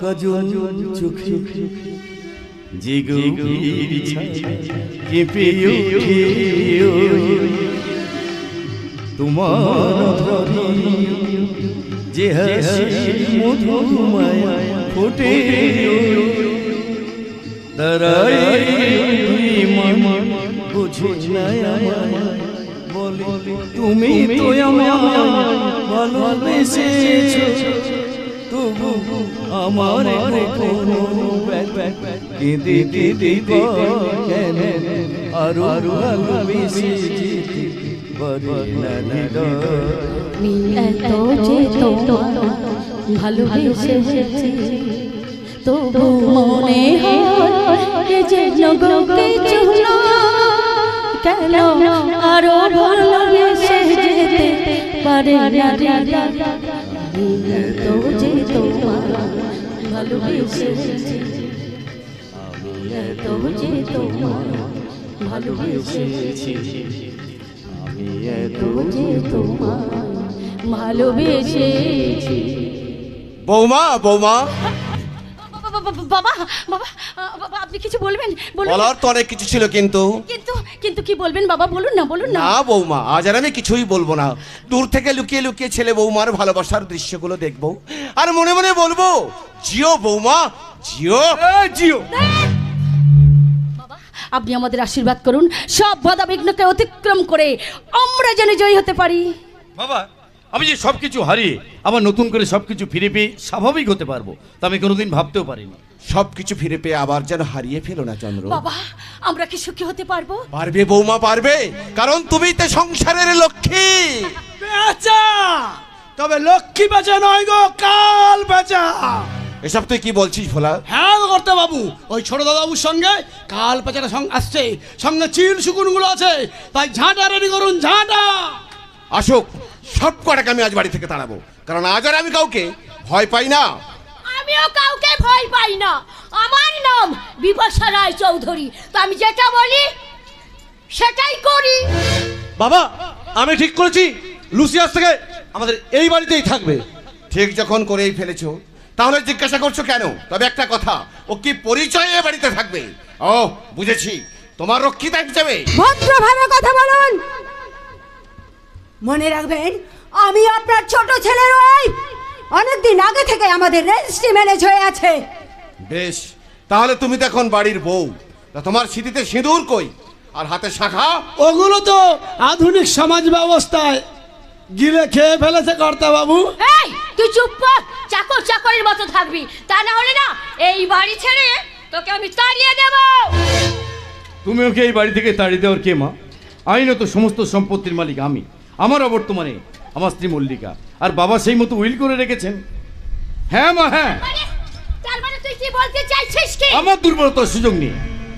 কাজল চোখে যে গভীর ছায়া কেঁপে ওঠে, তোমার যে হাসি মধুময় ফোটে, দাঁড়ায় বুঝে না বলে তুমি তো আমায় ভালোবেসেছো, তবু আমার কোনো কেঁদে কেঁদে কেন আরো ভালোবেসে যেতে পারি না। এত যে তোমার ভালোবেসেছি তবু মনে হয় যে জগতে চুল কেন আরো ভালোবেসে যেতে পারে না। এত যে তোমার ভালোবেসেছি, আমি এত যে তোমার ভালোবেসেছি, আমি এত যে তোমার ভালোবেসেছি। বৌমা, বৌমা, বাবা বাবা বাবা আপনি কিছু বলবেন? বলার তো অনেক কিছু ছিল কিন্তু কিন্তু কিন্তু কি বলবেন বাবা? বলুন না, বলুন না। না বৌমা, আজ আর আমি কিছুই বলবো না। দূর থেকে লুকিয়ে লুকিয়ে ছেলে বৌমার ভালোবাসার দৃশ্যগুলো দেখবো আর মনে মনে বলবো জিও বৌমা, জিও জিও। আপনি আমাদের আশীর্বাদ করুন, সব বাধা বিঘ্নকে অতিক্রম করে আমরা যেন জয়ী হতে পারি। বাবা আমি যে সবকিছু হারিয়ে আবার নতুন করে সবকিছু ফিরে পেয়ে স্বাভাবিক হতে পারবো তা আমি কোনোদিন ভাবতেও পারিনি। সবকিছু ফিরে পেয়ে আবার যেন হারিয়ে ফেলো না চন্দ্র। বাবা আমরা কি সুখী হতে পারবো? পারবে বৌমা, পারবে, কারণ তুমি তো সংসারের লক্ষ্মী। তবে লক্ষ্মী বেচা নয় গো, কাল বেচা। এসব তুই কি বলছিস ভোলা? হ্যাঁ গো কর্তা বাবু, ওই ছোট দাদাবুর সঙ্গে কাল বেচাটা আসছে, সঙ্গে চিল শুকুনগুলো আছে, তাই ঝাঁটা রেডি করুন, ঝাঁটা। আসুক, সব কটাকে আমি আজ বাড়ি থেকে তাড়াবো, কারণ আজ আর আমি কাউকে ভয় পাই না। আমিও কাউকে ভয় পাই না। আমার নাম বিপাশা রায় চৌধুরী, তো আমি যেটা বলি সেটাই করি। বাবা, আমি ঠিক করেছি লুসি আজ থেকে আমাদের এই বাড়িতেই থাকবে। ঠিক যখন করেই ফেলেছো, তাহলে জিজ্ঞাসা করছো কেন? তবে একটা কথা, ও কি পরিচয়ে বাড়িতে থাকবে? ও বুঝেছি, তোমার রক্ষিতা হিসেবে। ভদ্রভাবে কথা বলুন। মনে রাখবেন, আমি আপনার ছোট ছেলের ওয়াইফ। অনেকদিন আগে থেকে আমাদের রেজিস্ট্রি ম্যানেজ হয়ে আছে। বেশ, তাহলে তুমি তো এখন বাড়ির বউ। তা তোমার স্মৃতিতে সিঁদুর কই, আর হাতে শাখা? ওগুলো তো আধুনিক সমাজ ব্যবস্থায় গিলে খেয়ে ফেলেছে কর্তা বাবু। এই তুই চুপ কর, চাকর চাকরের মতো থাকবি, তা না হলে না এই বাড়ি ছেড়ে তোকে আমি তাড়িয়ে দেব। তুমি ওকে এই বাড়ি থেকে তাড়িয়ে দেওয়ার কে মা? আইনত সমস্ত সম্পত্তির মালিক আমি। আমার অবর্তমানে আমার স্ত্রী মল্লিকা, আর বাবা সেই মতো উইল করে রেখেছেন। হ্যাঁ মা, হ্যাঁ। তার মানে তুই কি বলতে চাইছিস কি? আমার দুর্বলতার সুযোগ নিয়ে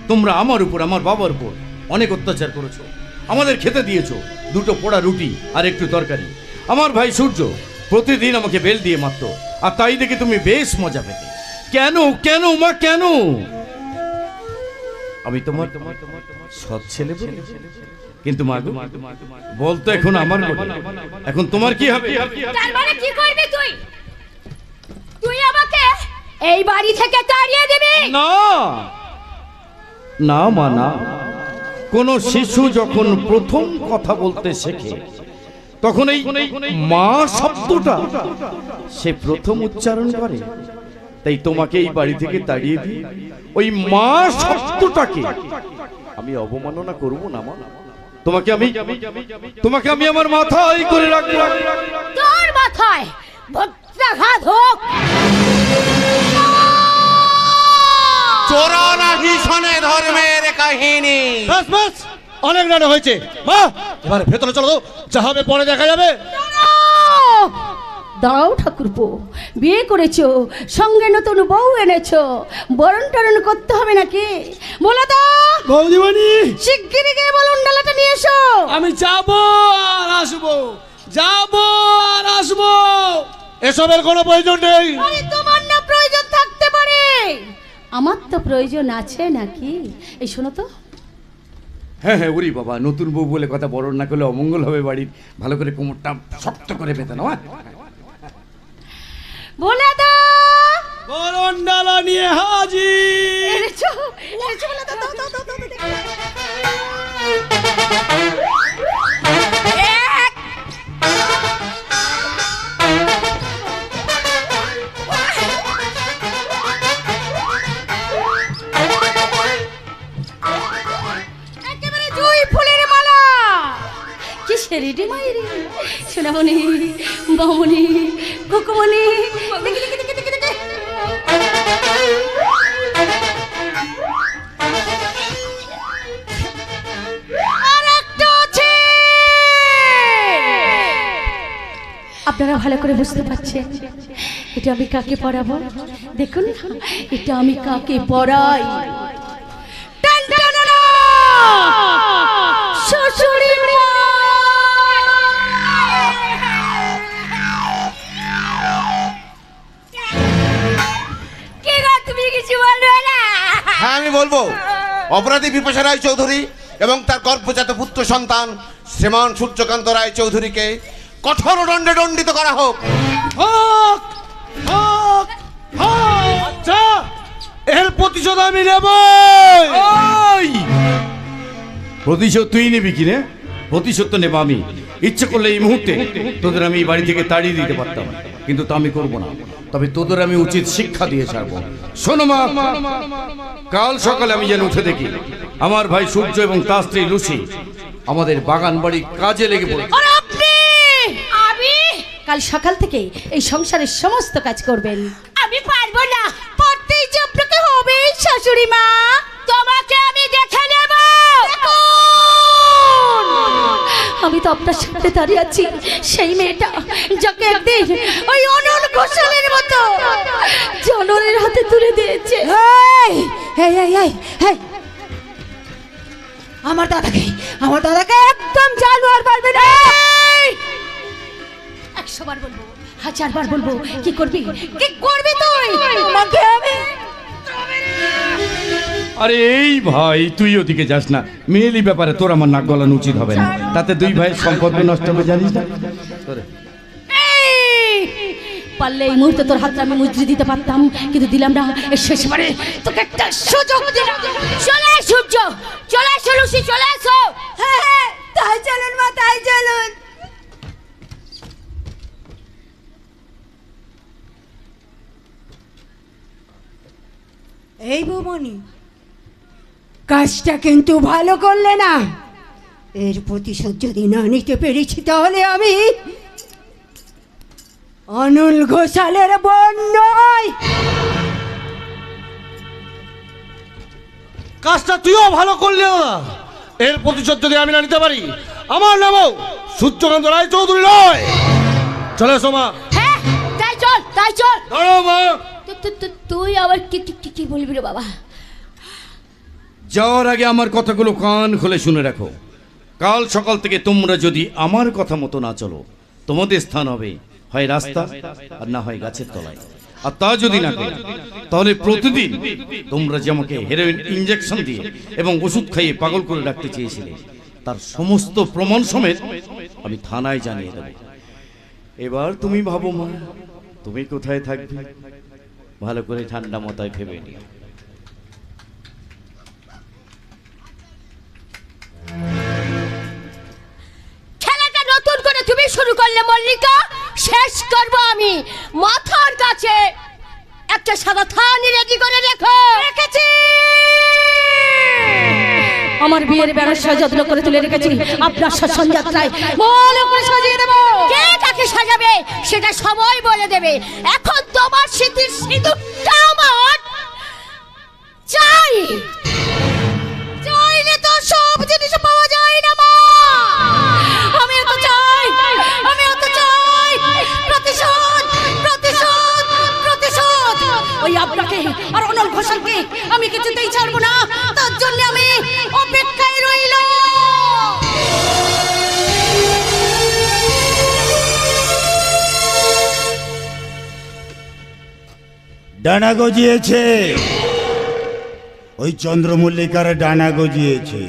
তোমরা আমার উপর, আমার বাবার উপর অনেক অত্যাচার করেছো। আমাদের খেতে দিয়েছো দুটো পোড়া রুটি আর একটু তরকারি। আমার ভাই সূর্য প্রতিদিন আমাকে বেল দিয়ে মারতো, আর তাই দেখে তুমি বেশ মজা পেতে। কেন কেন মা, কেন? আমি তোমার সৎ ছেলে বলে। কিন্তু মা বলতো এখন আমার কথা, এখন তোমার কি হবে? তার মানে কি করবি তুই? তুই আমাকে এই বাড়ি থেকে তাড়িয়ে দিবি? না না মা, না। কোন শিশু যখন প্রথম কথা বলতে শেখে, তখন এই মা শব্দটা সে প্রথম উচ্চারণ করে। তাই তোমাকে এই বাড়ি থেকে তাড়িয়ে দিই, ওই মা শব্দটাকে আমি অবমাননা করব না মা। তোমাকে আমি আমার মাথায় করে রাখবো। তোর মাথায় বজ্রাঘাত হোক। চোরা নাহি শোনে ধর্মের কাহিনী। বাস বাস, অনেক নাটক হয়েছে। মা, এবারে ভেতরে চলো তো, যা হবে পরে দেখা যাবে। দাও ঠাকুরপো, বিয়ে করেছো, সঙ্গে নতুন বউ এনেছো, বরণ টরণ করতে হবে নাকি? বলো তো বৌদিমণি, শিগগিরই গিয়ে বলুন ডালাটা নিয়ে এসো। আমি যাবো আর আসবো, যাবো আর আসবো। এসবের কোনো প্রয়োজন নেই। আরে তোমার না প্রয়োজন থাকতে পারে, আমার তো প্রয়োজন আছে নাকি? এই শোনো তো। হ্যাঁ হ্যাঁ, ওরে বাবা, নতুন বউ বলে কথা বরণ না করলে অমঙ্গল হবে বাড়ির। ভালো করে কোমরটা শক্ত করে পেতে না। বলে দাও বরণ ডালা নিয়ে হাজির। এনেছো, এনেছো বলে দাও, দাও দাও দাও দাও, দেখি। এক একেবারে জুঁই ফুলের মালা। কি সেরিডি মাইরি, সোনামণি, বামনি, কুকুমনি, দেখি দেখি দেখি দেখি দেখি। আর একটা আছে। আপনারা ভালো করে বুঝতে পারছেন এটা আমি কাকে পরাবো? দেখুন, এটা আমি কাকে পরাই। শ্বশুরি মা। কি গো, তুমি কিছু বলবে না? হ্যাঁ, আমি বলবো। অপরাধী বিপাশা রায় চৌধুরী এবং তার গর্ভজাত পুত্র সন্তান শ্রীমান সূর্যকান্ত রায় চৌধুরীকে কঠোর দণ্ডে দণ্ডিত করা হোক। হোক হোক হোক। আচ্ছা, এর প্রতিশোধ আমি নেব। প্রতিশোধ তুই নিবি কি রে? প্রতিশোধ তো নেব আমি। ইচ্ছে করলে এই মুহূর্তে তোদের আমি এই বাড়ি থেকে তাড়িয়ে দিতে পারতাম, কিন্তু তা আমি করবো না। তবে তোদের আমি উচিত শিক্ষা দিয়ে ছাড়বো। শোনো মা, কাল সকালে আমি যেন উঠে দেখি আমার ভাই সূর্য এবং তার স্ত্রী লুসি আমাদের বাগান বাড়ি কাজে লেগে পড়ে। আর আপনি? আমি কাল সকাল থেকে এই সংসারের সমস্ত কাজ করবেন। আমি পারবো না, পারতেই যে আপনাকে হবে শাশুড়ি মা। তোমাকে আমি দেখে নেব। আমি তো আপনার সামনে দাঁড়িয়ে আছি, সেই মেয়েটা যাকে একদিন ওই অনল ঘোষালের মতো জনরের হাতে তুলে দিয়েছে। আমার দাদাকে একদম জানোয়ার পারবে না। 100 বার বলবো, 1000 বার বলবো, কি করবি তুই? আমাকে আমি আরে এই ভাই, তুই ওদিকে যাস না। মেয়েলি ব্যাপারে তোর আমার নাক গলানো উচিত হবে না, তাতে দুই ভাইয়ের সম্পর্ক নষ্ট হবে, জানিস না? পারলে এই মুহূর্তে তোর হাতটা আমি মুচড়ে দিতে পারতাম, কিন্তু দিলাম না। শেষবারে তোকে একটা সুযোগ দিলাম। চলে সূর্য, চলে এসো লুসি, চলে এসো। হ্যাঁ, তাই চলুন মা, তাই চলুন। এই বৌমনি, কাজটা কিন্তু ভালো করলে না। এর প্রতিশোধ যদি না নিতে পেরেছি তাহলে আমি অনল ঘোষালের বোন নই। কাজটা তুইও ভালো করলি না। এর প্রতিশোধ যদি আমি না নিতে পারি, আমার নামও সূর্যকান্ত রায় চৌধুরী নয়। চলে এসো মা। হ্যাঁ, তাই চল। দাঁড়াও মা। তুই আবার কি বলবি রে বাবা? যাওয়ার আগে আমার কথাগুলো কান খুলে শুনে রাখো। কাল সকাল থেকে তোমরা যদি আমার কথা মতো না চলো, তোমাদের স্থান হবে হয় রাস্তা আর না হয় গাছের তলায়। আর তা যদি না করো, তাহলে প্রতিদিন তোমরা যে আমাকে হেরোইন ইঞ্জেকশন দিয়ে এবং ওষুধ খাইয়ে পাগল করে রাখতে চেয়েছিলে, তার সমস্ত প্রমাণ সমেত আমি থানায় জানিয়ে দেব। এবার তুমি ভাবো মা, তুমি কোথায় থাকবে? ভালো করে ঠান্ডা মাথায় ভেবে নিও। খেলাটা নতুন করে তুমি শুরু করলে মল্লিকা, শেষ করব আমি। মাথার কাছে একটা সাদা থানি রেডি করে রেখেছি। আমার বিয়ের বেনারসি যত্ন করে তুলে রেখেছি। আপনার শাসন যাত্রায় ভালো করে সাজিয়ে দেব। কে কাকে সাজাবে সেটা সময় বলে দেবে। এখন তোমার স্মৃতির সিঁদুরটা আমার চাই। চাইলে তো সব জিনিস পাওয়া যায় না মা। আমি তো চাই প্রতিশোধ। ওই আপনাকে আর অনল ঘোষালকে আমি কিছুতেই ছাড়বো না। তার জন্য আমি অপেক্ষায় রইল। ডানা গজিয়েছে, ওই চন্দ্রমল্লিকার ডানা গজিয়েছে,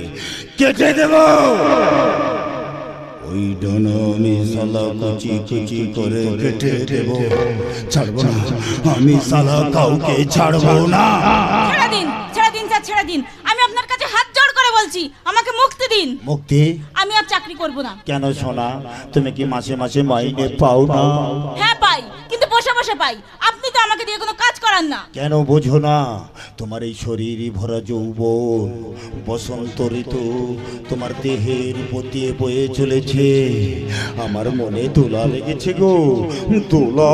কেটে দেব। ওই ডানা আমি সালা কুচি করে কেটে দেব। ছাড়বো না, আমি সালা কাউকে ছাড়বো না। ছেড়ে দিন স্যার, ছেড়ে দিন। আমি আপনার কাছে হাত জোড় করে বলছি, আমাকে মুক্তি দিন। মুক্তি? আমি আর চাকরি করব না। কেন সোনা, তুমি কি মাসে মাসে মাইনে পাও না? হ্যাঁ পাই, কিন্তু বসে বসে পাই। আপনি তো আমাকে দিয়ে কোনো কাজ করান না। কেন বোঝো না? তোমার এই শরীরই ভরা যৌবন, বসন্ত ঋতু তোমার দেহের প্রতি বয়ে চলেছে। আমার মনে দোলা লেগেছে গো, দোলা।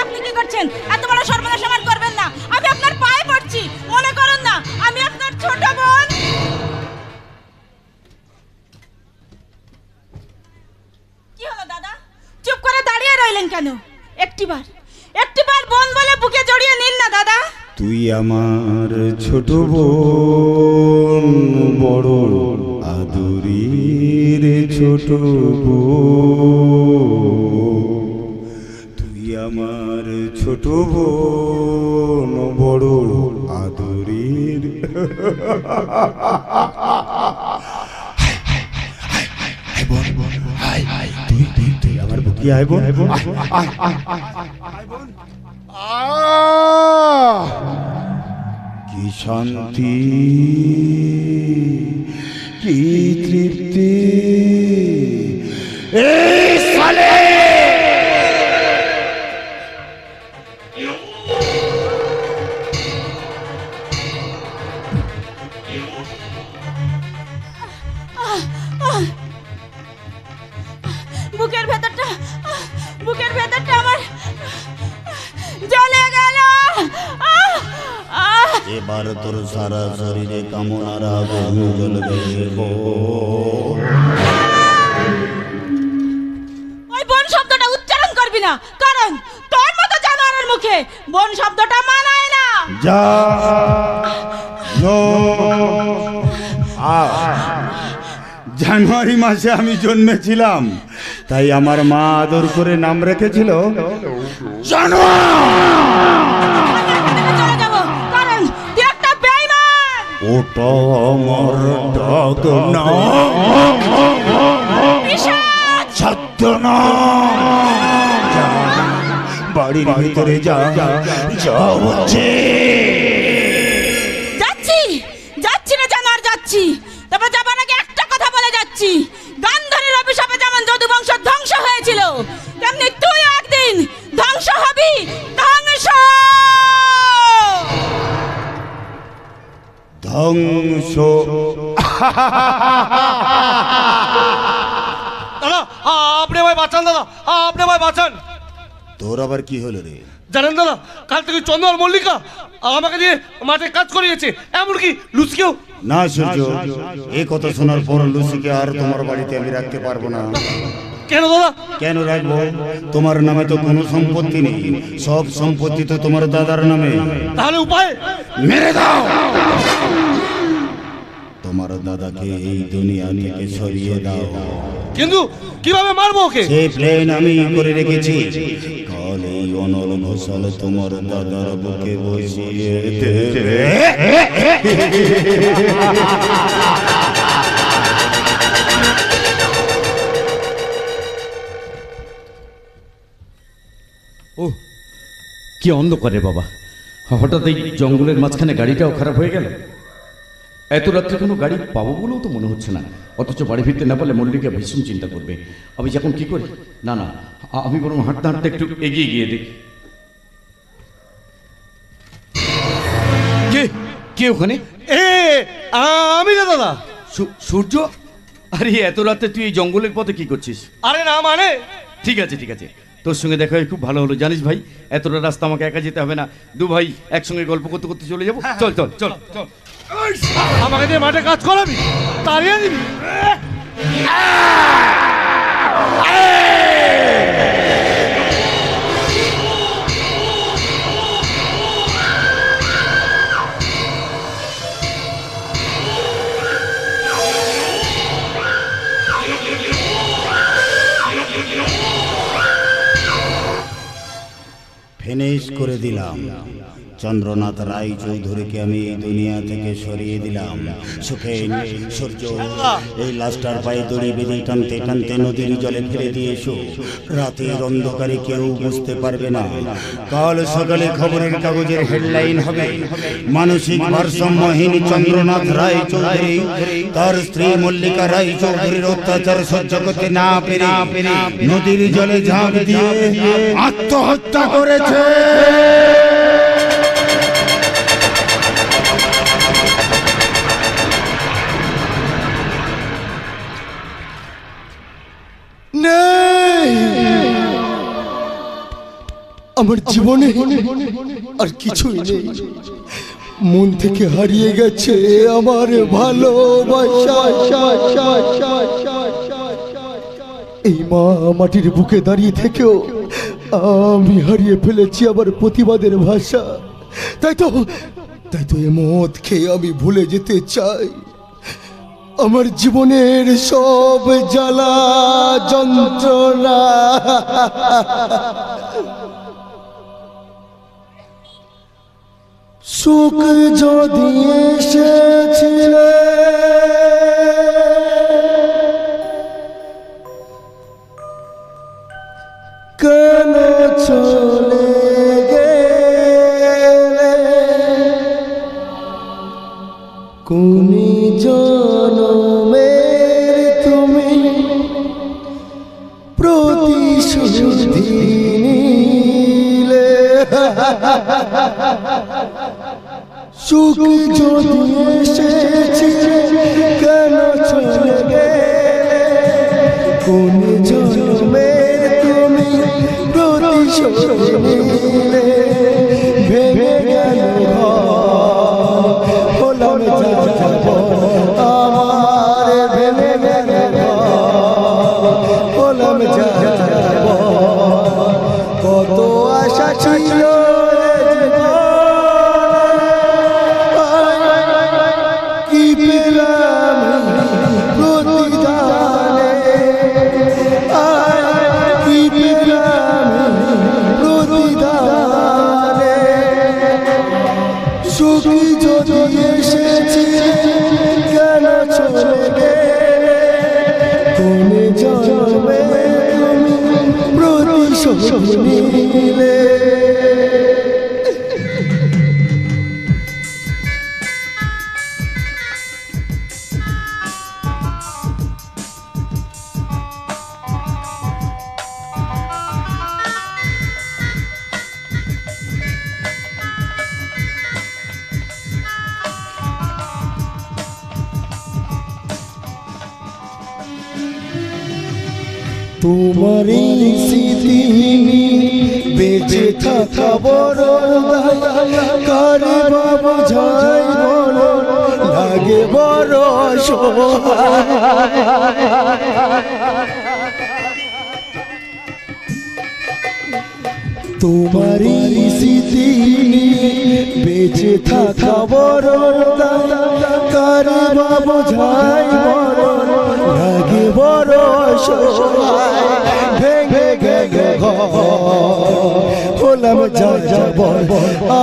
আপনি কি করছেন? এত বড় সর্বনাশ আমার করবেন না। আমি আপনার পায়ে পড়ছি, মনে করেন না আমি আপনার ছোট বোন। কি হলো দাদা, চুপ করে দাঁড়িয়ে রইলেন কেন? একটিবার বোন বলে বুকে জড়িয়ে নিন না দাদা। তুই আমার ছোট বোন, বড় আদরের ছোট বোন। তুই আমার ছোট বোন, বড় আদরের। তুই আমার বুকে আয় বোন। কি শান্তি, কি তৃপ্তি। এই সালে বুকের ভেতরটা আমার জ্বলে গেল। এবার তোর সারা শরীরে কামনার আগুন জ্বলবে। ওই বোন শব্দটা উচ্চারণ করবি না, কারণ তোর মতো জানোয়ারের মুখে বোন শব্দটা মানায় না। যা জানুয়ারি মাসে আমি জন্মেছিলাম, তাই আমার মা আদর করে নাম রেখেছিল চলে যাবো, কারণ তুই একটা বেঈমান। ওটা আমার ডাক না, ছাত্র না। বাড়ির ভিতরে যা যা হচ্ছে। যাচ্ছি না জানার যাচ্ছি, তবে যাবার আগে একটা কথা বলে যাচ্ছি। গান্ধারীর অভিশাপে যেমন যদু বংশ ধ্বংস হয়েছিল, তেমনি তুই একদিন ধ্বংস হবি। ধ্বংস ধ্বংস। দাদা আপনি আমায় বাঁচান, দাদা আপনি আমায় বাঁচান। তোর আবার কি হলো রে? জানেন দাদা, কাল থেকে চন্দ্র আর মল্লিকা আমাকে দিয়ে মাঠে কাজ করিয়েছে, এমনকি লুচিকেও। না সূর্য, এই কথা শোনার পর লুসিকে আর তোমার বাড়িতে আমি রাখতে পারবো না। কেন দাদা? কেন রাখবো? তোমার নামে তো কোনো সম্পত্তি নেই, সব সম্পত্তি তো তোমার দাদার নামে। তাহলে উপায়? মেরে দাও। তোমার দাদাকে এই দুনিয়া থেকে সরিয়ে দাও। কিন্তু কিভাবে মারবো ওকে? সেই প্ল্যান আমি করে রেখেছি। কাল এই অনল ঘোষাল তোমার দাদার বুকে বসিয়ে দেবে। ও কি অন্ধকারে বাবা, হঠাৎ এই জঙ্গলের মাঝখানে গাড়িটাও খারাপ হয়ে গেল। এত রাত্রে কোনো গাড়ি পাবো বলেও তো মনে হচ্ছে না, অথচ বাড়ি ফিরতে না পারলে মল্লিকা ভীষণ চিন্তা করবে। আমি যখন কি করি, না না আমি বরং হাঁটতে হাঁটতে একটু এগিয়ে গিয়ে দেখি। কে কে ওখানে? আমি না দাদা। সূর্য, আরে এত রাতে তুই এই জঙ্গলের পথে কি করছিস? আরে না মানে। ঠিক আছে ঠিক আছে, তোর সঙ্গে দেখা হয়ে খুব ভালো হলো। জানিস ভাই, এতটা রাস্তা আমাকে একা যেতে হবে না, দু ভাই একসঙ্গে গল্প করতে করতে চলে যাবো। চল চল চল চল। আমাকে দিয়ে মাঠে কাজ করাবি, তাড়িয়ে দিবি? ফিনিশ করে দিলাম। চন্দ্রনাথ রায় চৌধুরীকে আমি এই দুনিয়া থেকে সরিয়ে দিলাম। সুখেন, সূর্য, এই লাশটার পায়ে দড়ি বেঁধে টানতে টানতে নদীর জলে ফেলে দিয়ে এসো। রাতের অন্ধকারে কেউ বুঝতে পারবে না। কাল সকালে খবরের কাগজের হেডলাইন হবে, মানসিক ভারসাম্যহীন চন্দ্রনাথ রায় চৌধুরী তার স্ত্রী মল্লিকা রায় চৌধুরীর অত্যাচার সহ্য করতে না পেরে নদীর জলে ঝাঁপ দিয়ে আত্মহত্যা করেছে। আমার জীবনে আর কিছুই নেই, মন থেকে হারিয়ে গেছে আমার ভালোবাসা। এই মা মাটির বুকে দাঁড়িয়ে থেকেও আমি হারিয়ে ফেলেছি আমার প্রতিবাদের ভাষা। তাই তো এ মদ খেয়ে আমি ভুলে যেতে চাই আমার জীবনের সব জ্বালা যন্ত্রণা। সুখ যদি এসেছিল কেন চলে গেলে, কোন জনমের তুমি প্রতিশোধ নিলে। সুখ যদি এসেছে কেন চলে গেলে, কোন জন্মের তুমি প্রতিশোধ নিলে। ভেঙে গেল ঘর সুখী যদি এসেছি কেন চলে গেলে কোনে জন্মে প্রতিশোধ নিলে তোমারই স্মৃতি বেঁচে থাকা বড় কারে বাবা যায় বলো লাগে বড় তোমারই স্মৃতি বেঁচে থাকা বড় কারে বাবা যায় বলো লাগে বড় ভেঙে গেলে হলাম যা যাব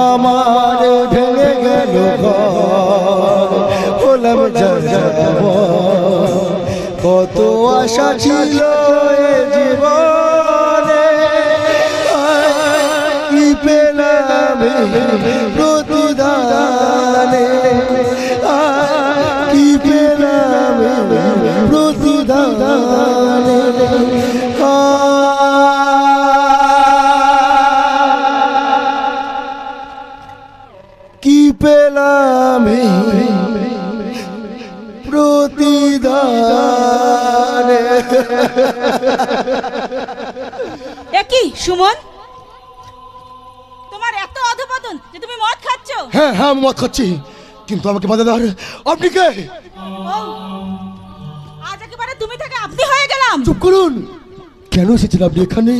আমার ভেঙে গেল হলাম যা যাব কত আশা ছিল এ জীবনে কি পেলাম প্রতিদানে কি পেলাম প্রতিদানে কি পেলাম প্রতিদানে একই সুমন, তোমার এত অধপতন যে তুমি মদ খাচ্ছ? হ্যাঁ হ্যাঁ আমি মদ খাচ্ছি, কিন্তু আমাকে বাধা দেওয়ার আপনি কে? আজ একেবারে তুমি থেকে আপনি হয়ে গেলাম। চুপ করুন, কেন এসেছেন আপনি এখানে?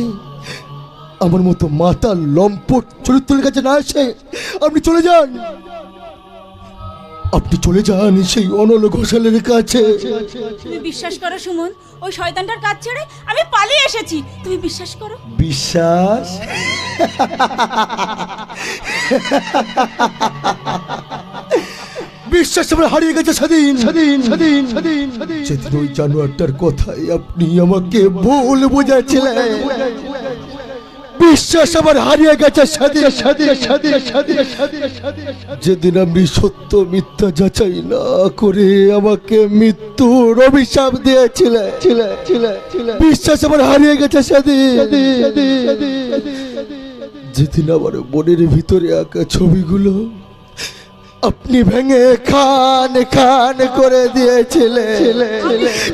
আমার মতো মাতাল লম্পট চরিত্রের কাছে না এসে আপনি চলে যান, আপনি চলে যান সেই অনল ঘোষালের কাছে। তুমি বিশ্বাস করো সুমন, ওই শয়তানটার কাজ ছেড়ে আমি পালিয়ে এসেছি, তুমি বিশ্বাস করো। বিশ্বাস? বিশ্বাস আমার হারিয়ে গেছে স্বাধীন স্বাধীন স্বাধীন স্বাধীন সেদিন ওই জানোয়ারটার কথাই আপনি আমাকে ভুল বুঝাচ্ছিলেন। বিশ্বাস আমার হারিয়ে গেছে স্বাধীন স্বাধীন স্বাধীন স্বাধীন স্বাধীন যেদিন আপনি সত্য মিথ্যা যাচাই না করে আমাকে মৃত্যুর অভিশাপ দিয়েছিলেন। বিশ্বাস আমার হারিয়ে গেছে স্বাধীন। যেদিন আমার মনের ভিতরে আঁকা ছবিগুলো আপনি ভেঙে খান খান করে দিয়েছিলেন।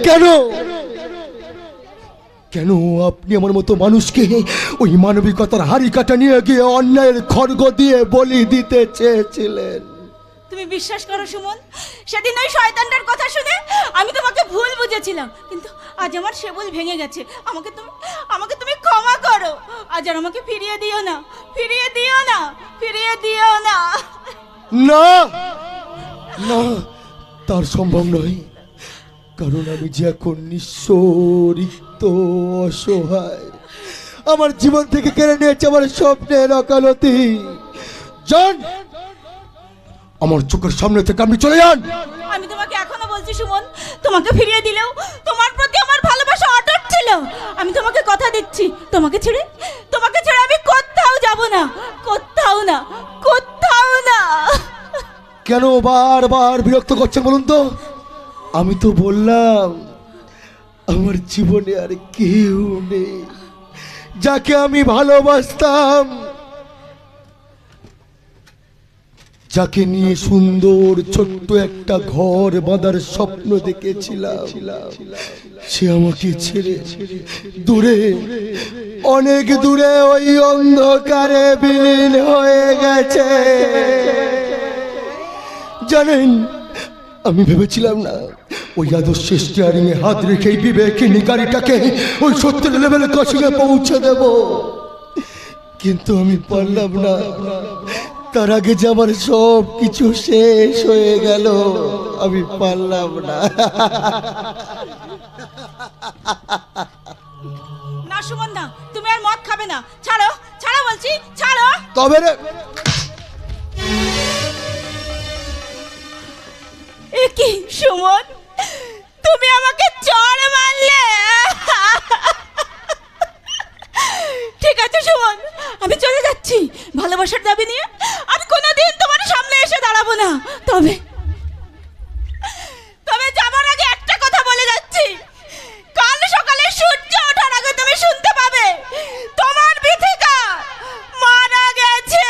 কেন কেন আপনি আমার মতো মানুষকে ওই মানবিকতার হাড়ি কাটা নিয়ে গিয়ে অন্যায়ের খড়গ দিয়ে বলি দিতে চেয়েছিলেন? তুমি বিশ্বাস করো সুমন, সেদিন ওই শয়তানটার কথা শুনে আমি তোমাকে ভুল বুঝেছিলাম, কিন্তু আজ আমার সে ভুল ভেঙে গেছে। আমাকে তুমি ক্ষমা করো, আজ আর আমাকে ফিরিয়ে দিও না, ফিরিয়ে দিও না, ফিরিয়ে দিও না। না না, তার সম্ভব নয়, কারণ আমি যে এখন নিঃস্ব রিক্ত অসহায়। আমার জীবন থেকে কেড়ে নিয়েছে আমার স্বপ্নের অকালতি। যান, আমার চোখের সামনে থেকে আপনি চলে যান। আমি তোমাকে এখনো বলছি সুমন, তোমাকে ফিরিয়ে দিলেও তোমার প্রতি আমার ভালোবাসা অটুট ছিল। আমি তোমাকে কথা দিচ্ছি, তোমাকে ছেড়ে আমি কোথাও যাব না, কোথাও না, কোথাও না। কেন বারবার বিরক্ত করছেন বলুন তো? আমি তো বললাম আমার জীবনে আর কেউ নেই যাকে আমি ভালোবাসতাম, যাকে নিয়ে সুন্দর ছোট্ট একটা ঘর বাঁধার স্বপ্ন দেখেছিলাম। সে আমাকে ছেড়ে দূরে, অনেক দূরে ওই অন্ধকারে বিলীন হয়ে গেছে। জানেন, আমি ভেবেছিলাম না ওই আদর্শের স্টিয়ারিং এ হাত রেখে বিবেকিনী গাড়িটাকে ওই সত্যের লেভেলে কষিয়ে পৌঁছে দেব, কিন্তু আমি পারলাম না। তার আগে যে আমার সব কিছু শেষ হয়ে গেল, আমি পারলাম না। না সুমন না, তুমি আর মদ খাবে না, ছাড়ো, ছাড়ো বলছি, ছাড়ো। তবে রে কি সুমন, তুমি আমাকে চড় মারলে? ঠিক আছে সুমন, আমি চলে যাচ্ছি। ভালোবাসার দাবি নিয়ে আমি কোনোদিন তোমার সামনে এসে দাঁড়াবো না। তবে যাবার আগে একটা কথা বলে যাচ্ছি, কাল সকালে সূর্য ওঠার আগে তুমি শুনতে পাবে তোমার বিথিকা মারা গেছে।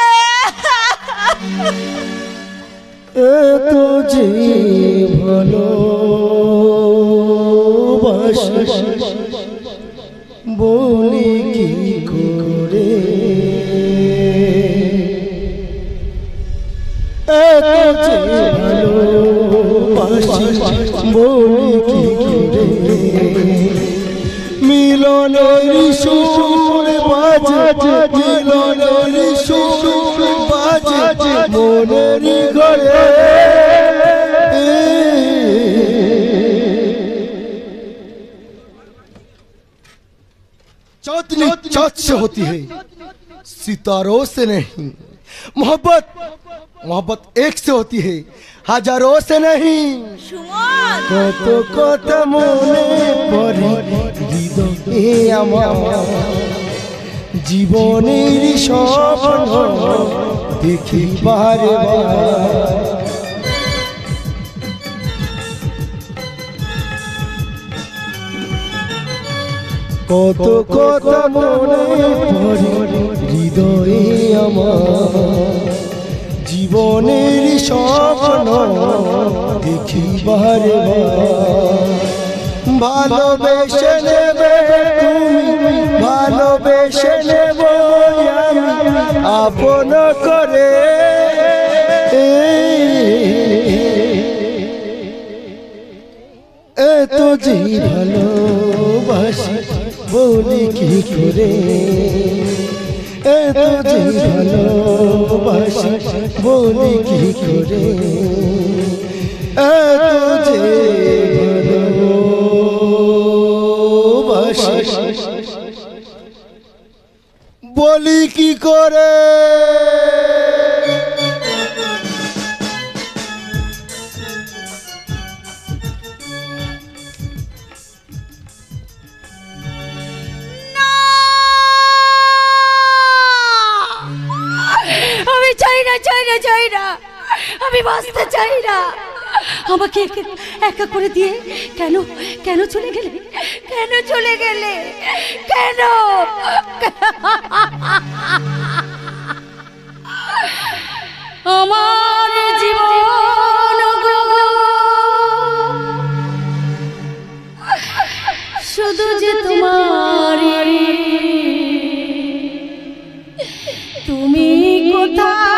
এত যে ভালোবাসি বলি কি করে, এত যে ভালোবাসি বলি কি করে, মিলনের সুর বাজে, মিলনের সুর বাজে মনের ঘরে। चांदनी चाँद से होती है, सितारों से नहीं। मोहब्बत मोहब्बत एक से होती है, हजारों से नहीं। কত কত মনে পড়ে হৃদয়ে আমার, জীবনের স্বপ্ন দেখি বারে বার। কত কত মনে পড়ে হৃদয়ে আমার, জীবনের স্বপ্ন দেখি বারে বার। ভালোবেসে নেবে তুমি, ভালোবেসে নেব আমি আপন করে। এত যে ভালোবাসি বলি কি করে, এত যে ভালোবাসি বলি কি করে, এত যে ভালোবাসি বলি কি করে। চাই না, আমি বাঁচতে চাই না। আমাকে একা করে দিয়ে কেন কেন চলে গেলে, কেন চলে গেলে, কেন? আমার জীবন শুধু যে তোমার, তুমি কোথায়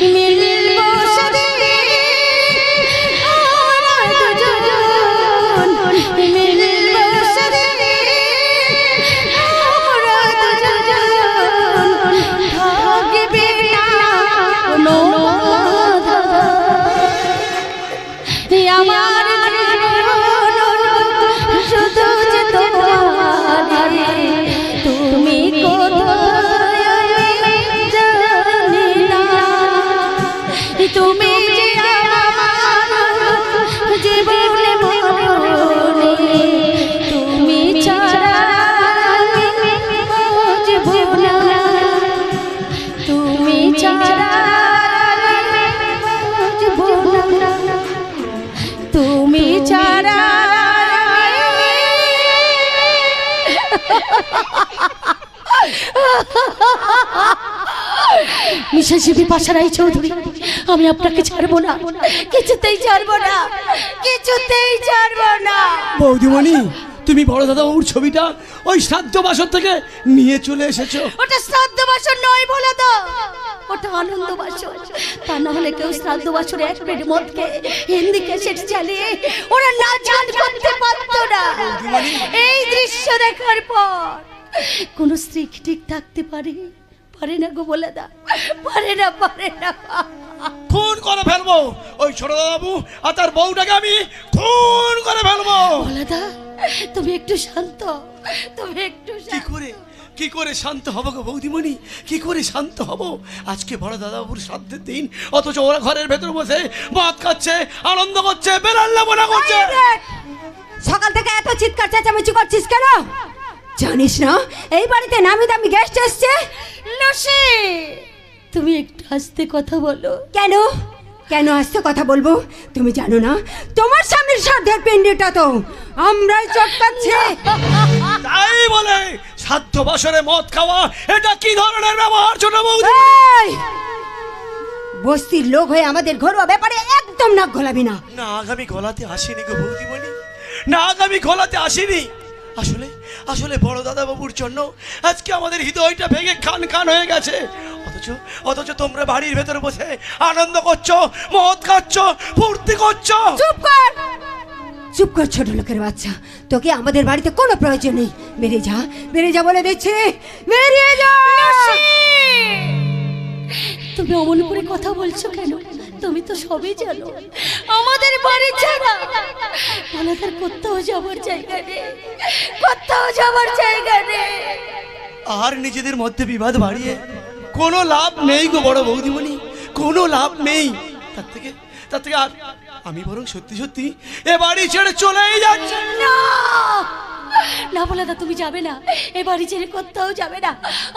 মিলবো মিসেস বিপাশা রায় চৌধুরী, আমি আপনাকে ছাড়বো না, কিছুতেই ছাড়বো না, কিছুতেই ছাড়বো না। বৌদিমণি, তুমি বড় দাদা বাবুর ছবিটা ওই শ্রাদ্ধ বাসর থেকে নিয়ে চলে এসেছো। ওটা শ্রাদ্ধ বাসর নয় বলে তো, ওটা আনন্দ বাসর। তা না হলে কেউ শ্রাদ্ধ বাসরে এক প্লেট মদ খেয়ে হিন্দি ক্যাসেট চালিয়ে ওরা নাচ গান করতে পারতো না। এই দৃশ্য দেখার পর কোন স্ত্রী ঠিক থাকতে পারে? পারে না গো বলে দা, পারে না, পারে না। খুন করে ফেলবো ওই ছোট বাবু আর তার বউটাকে, আমি খুন করে ফেলবো। বলে দা, তুমি একটু শান্ত, তুমি একটু কি করে শান্ত হব গো বৌদিমণি, কি করে শান্ত হব? আজকে বড় দাদাবাবুর শ্রাদ্ধের দিন, অথচ ওরা ঘরের ভেতর বসে মদ খাচ্ছে, আনন্দ করছে, বেড়াল্লা মনে করছে। সকাল থেকে এত চিৎকার চেঁচামেচি করছিস কেন? জানিস না এই বাড়িতে নামি দামি গেস্ট এসছে? লসে, তুমি একটু আস্তে কথা বলো। কেন কেন আস্তে কথা বলবো? তুমি জানো না তোমার স্বামীর শ্রাদ্ধের পিণ্ডিটা তো আমরাই চটকাচ্ছি। তাই বলে শ্রাদ্ধ বাসরে মদ খাওয়া এটা কি ধরনের ব্যবহার ছোট বৌদি? বস্তির লোক হয়ে আমাদের ঘরোয়া ব্যাপারে একদম নাক গলাবি না। না, আগামী গলাতে আসেনি গো বৌদিমণি, না আগামী গলাতে আসেনি। আসলে বড় দাদা বাবুর জন্য আজকে আমাদের হৃদয়টা ভেঙে খান খান হয়ে গেছে। অথচ তোমরা বাড়ির ভেতরে বসে আনন্দ করছো, মদ খাচ্ছো, ফুর্তি করছো। চুপ কর ছোট লোকের বাচ্চা, তোকে আমাদের বাড়িতে কোনো প্রয়োজন নেই। বেরিয়ে যা বলে দিচ্ছি, বেরিয়ে যা। তুমি অমন করে কথা বলছো কেন? তুমি তো সবই জানো, আমাদের বাড়ি ছাড়া আমাদের কোথাও যাবার জায়গা নেই, কোথাও যাবার জায়গা নেই। আর নিজেদের মধ্যে বিবাদ বাড়িয়ে কোনো লাভ নেই গো বড় বৌদিমণি, কোনো লাভ নেই। তার থেকে আর আমি বরং সত্যি এ বাড়ি ছেড়ে চলেই যাচ্ছি। না বলে দা, তুমি যাবে না, এ বাড়ি ছেড়ে কোথাও যাবে না,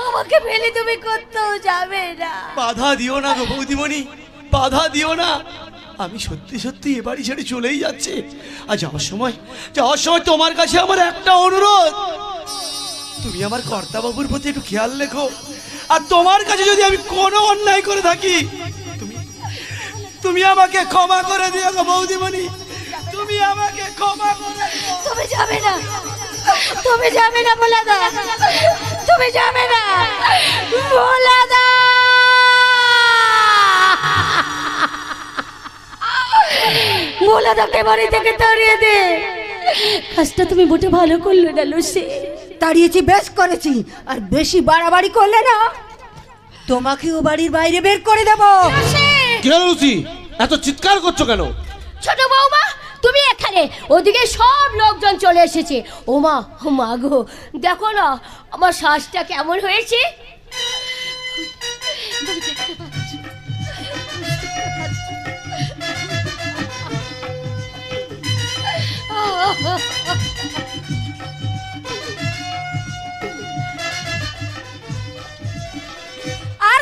আমাকে ফেলে তুমি কোথাও যাবে না। বাধা দিও না গো বৌদিমণি, বাধা দিও না। আমি সত্যি এ বাড়ি ছেড়ে চলেই যাচ্ছি। আর যাওয়ার সময় তোমার কাছে আমার একটা অনুরোধ, তুমি আমার কর্তাবাবুর প্রতি একটু খেয়াল রেখো। আর তোমার কাছে যদি আমি কোনো অন্যায় করে থাকি, তুমি আমাকে ক্ষমা করে দিও গো বৌদিমণি, তুমি আমাকে ক্ষমা করে দিও। তুমি যাবে না, তুমি যাবে না বলে দা, তুমি যাবে না বলে দা। বলে দাকে বাড়ি থেকে তাড়িয়ে দে। কাজটা তুমি মোটে ভালো করলে না লুসি। তাড়িয়েছি, বেশ করেছি। আর বেশি বাড়াবাড়ি করলে না তোমাকেও বাড়ির বাইরে বের করে দেবো। কি হলো লুসি, এত চিৎকার করছো কেন? ছোট বৌমা, তুমি এখানে, ওদিকে সব লোকজন চলে এসেছে। ওমা, মা গো, দেখো না আমার শ্বাসটা কেমন হয়েছে। আর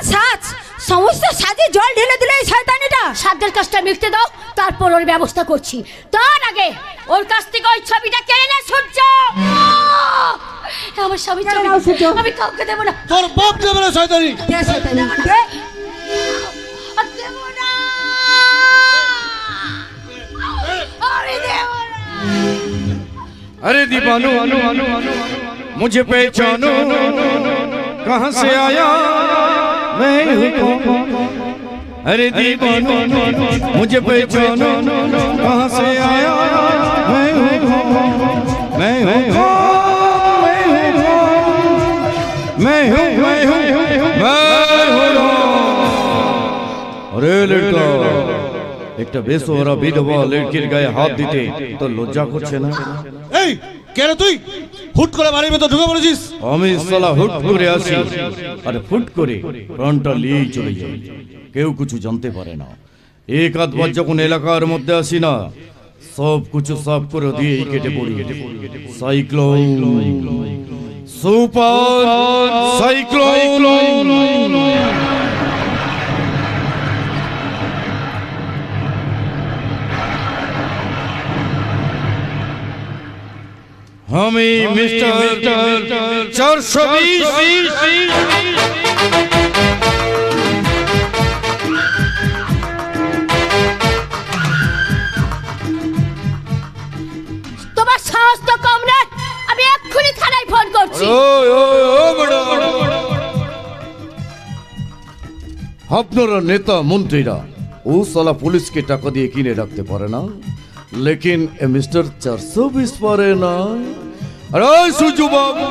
সমস্ত সাজে জল ঢেলে দিলে এই শয়তানিটা। সাধ্যের কাজটা মিটতে দাও, তারপর ওর ব্যবস্থা করছি। তার আগে ওর কাছ থেকে ওই ছবিটা কেড়ে না সূর্য। আমার স্বামীর ছবি আমি কাউকে দেবো না। তোর বাপ দেবে না শয়তানি। अरे दीवानो मुझे पहचानो, कहाँ से आया मैं हूँ कौन? अरे दीवानो मुझे पहचानो, कहाँ से आया मैं हूँ कौन? मैं हूँ अरे लड़का, একটা বেসোরা বিধবা লড়কির গায়ে হাত দিতে তো লজ্জা করছে না? এই কেন তুই হুট করে বাড়ির ভেতর ঢুকে পড়েছিস? আমি সালা হুট করে আসি আর ফুট করে প্রাণটা নিয়েই চলে যাই, কেউ কিছু জানতে পারে না। এক আধবার যখন এলাকার মধ্যে আসি না, সব কিছু সাফ করে দিয়েই কেটে পড়ি। Cyclone, super cyclone. আমি মিস্টার 420 তোমার সাহস তো কম না, আমি এক্ষুনি থানায় ফোন করছি। আপনারা নেতা মন্ত্রীরা ও সালা পুলিশকে টাকা দিয়ে কিনে রাখতে পারে না, লেকিন এ মিস্টার 420 পারে না। আরে সুজু বাবু,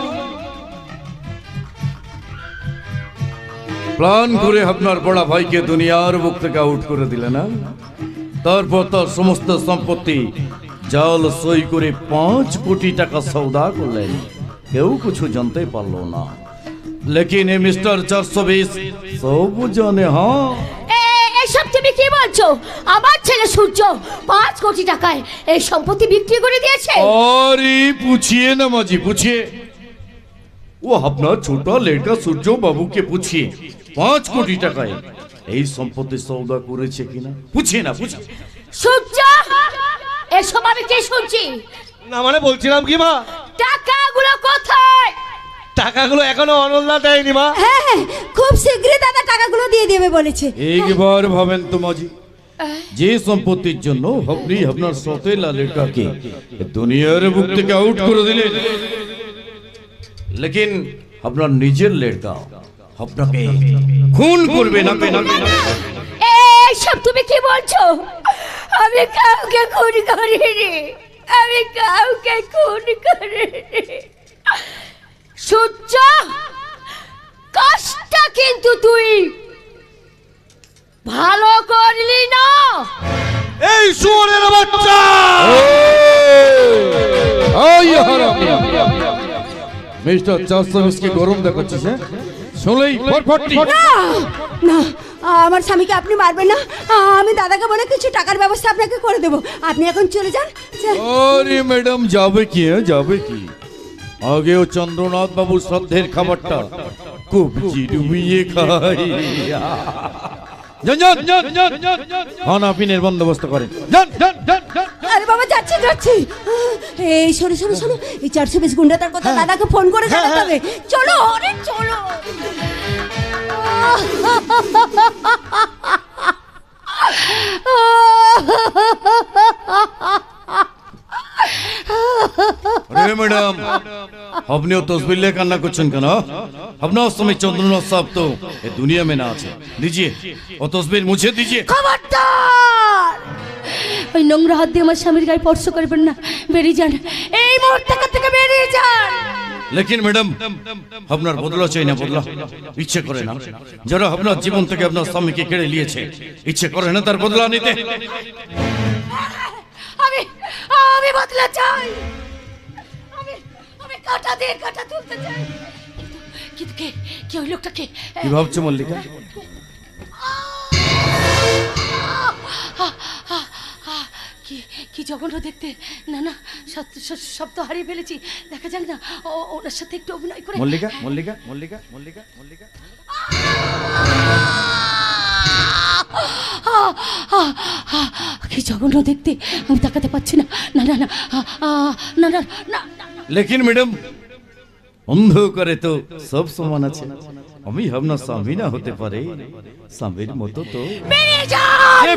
প্ল্যান করে আপনার বড় ভাইকে দুনিয়ার বুক থেকে আউট করে দিলে না, তারপর তার সমস্ত সম্পত্তি জাল সই করে 5 কোটি টাকা সৌদা করলেন, কেউ কিছু জানতে পারলো না। লেকিন এ মিস্টার 420 সব জানে। হ্যাঁ, এসব তুমি কি বলছো? আমার ছেলে সূর্য 5 কোটি টাকায় এই সম্পত্তি বিক্রি করে দিয়েছে। अरे पूछिए ना माजी, पूछिए। वो अपना छोटा लड़का सूर्य बाबू के पूछिए 5 কোটি টাকায় এই সম্পত্তি সৌদা করেছে কিনা, पूछिए না, पूछिए। সূর্য, এসব আমি কি শুনছি? না মানে বলছিলাম কি মা, টাকাগুলো কোথায়? টাকাগুলো এখনো অনলদা দেয়নি মা। হ্যাঁ, খুব শীঘ্রই দাদা টাকাগুলো দিয়ে দেবে বলেছে। একবার ভাবেন তো মাজি, যে সম্পত্তির জন্য আপনি আপনার সতেলা লড়কাকে দুনিয়ার বুক থেকে আউট করে দিলেন, লেকিন আপনার নিজের লড়কা আপনাকে খুন করবে না। এইসব তুমি কি বলছো? আমি কাউকে খুন করিনি, আমি কাউকে খুন করিনি। সূর্য, কাজটা কিন্তু তুই ভালো করলি না। এই শুয়োরের বাচ্চা, মিস্টার 420 কে গরম দেখাচ্ছিস, হ্যাঁ? শুনলেই ফটফটি। না, আমার স্বামীকে আপনি মারবেন না। আমি দাদাকে বলে কিছু টাকার ব্যবস্থা আপনাকে করে দেবো, আপনি এখন চলে যান। আরে ম্যাডাম, যাবে কি, যাবে কি? আগেও চন্দ্রনাথ বাবু শ্রদ্ধের খাবারটা কবজি ডুবিয়ে খাই। খানা পিনের বন্দোবস্ত করেন। আরে বাবা, যাচ্ছি যাচ্ছি। এই শোনো শোনো শোনো, এই 420 গুন্ডাটার কথা দাদাকে ফোন করে জানাতে হবে। চলো, আরে চলো। अरे मैडम, अपने तस्वीर ले कान्ना करছেন কেন? আপনার समय चंद्रनाथ साहब तो ये दुनिया में ना আছে। दीजिए वो तस्वीर मुझे दीजिए। খবরদার, ওই নোংরা হাত দিয়ে আমার স্বামীর গায়ে স্পর্শ করবেন না। বেরিয়ে যান, এই মুহূর্তে থেকে বেরিয়ে যান। लेकिन मैडम, আপনার বদলা চাই না, বদলা ইচ্ছে করে না। যারা আপনার জীবন থেকে আপনার স্বামীকে কেড়ে নিয়েছে, ইচ্ছে করে না তার বদলা নিতে। আমি বদলা চাই, আমি কাটা দিয়ে কাটা তুলতে চাই। কিন্তু কে ওই লোকটাকে? কি ভাবছো মল্লিকা? কি জঘন্য দেখতে। না না, সব তো হারিয়ে ফেলেছি। দেখা যাক না, ওনার সাথে একটু অভিনয় করে। মল্লিকা, মল্লিকা, মল্লিকা, মল্লিকা, মল্লিকা। কি জঘন্য দেখতে, আমি তাকাতে পারছি না। না না না না না না। लेकिन मैडम, অন্ধকারে তো সব সমান আছে। আমি আপনার স্বামী না হতে পারে, স্বামীর মতো তো বেরিয়ে যান।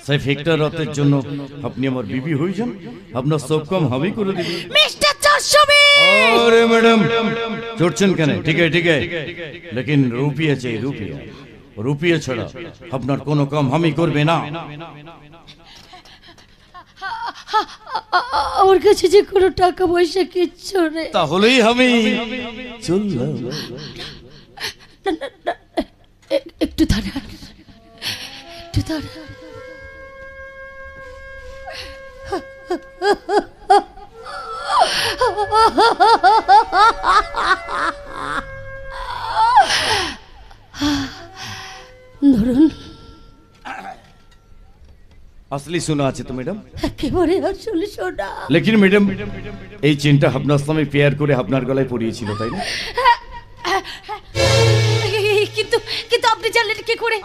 সেই ফ্যাক্টর রাতের জন্য আপনি আমার বিবি হয়ে যান, আপনার সব কাম আমি করে দেব। মিস্টার 420, আরে ম্যাডাম, চড়ছেন কেন? ঠিক আছে, ঠিক আছে, लेकिन রুপিয়া চাই, রুপিয়া। রুপিয়া ছাড়া আপনার কোনো কাম আমি করবে না। আমার কাছে যে কোনো টাকা পয়সা কিচ্ছু নেই। তাহলেই আমি চললাম। একটু দাঁড়ান, একটু দাঁড়ান। ধরুন। असली सोना আছে তো ম্যাডাম? একেবারে আসলে সোনা। लेकिन ম্যাডাম, এই চেনটা আপনার স্বামী পেয়ার করে আপনার গলায় পরিয়েছিল, তাই না? কিন্তু কিন্তু আপনি জানলেন কি করে?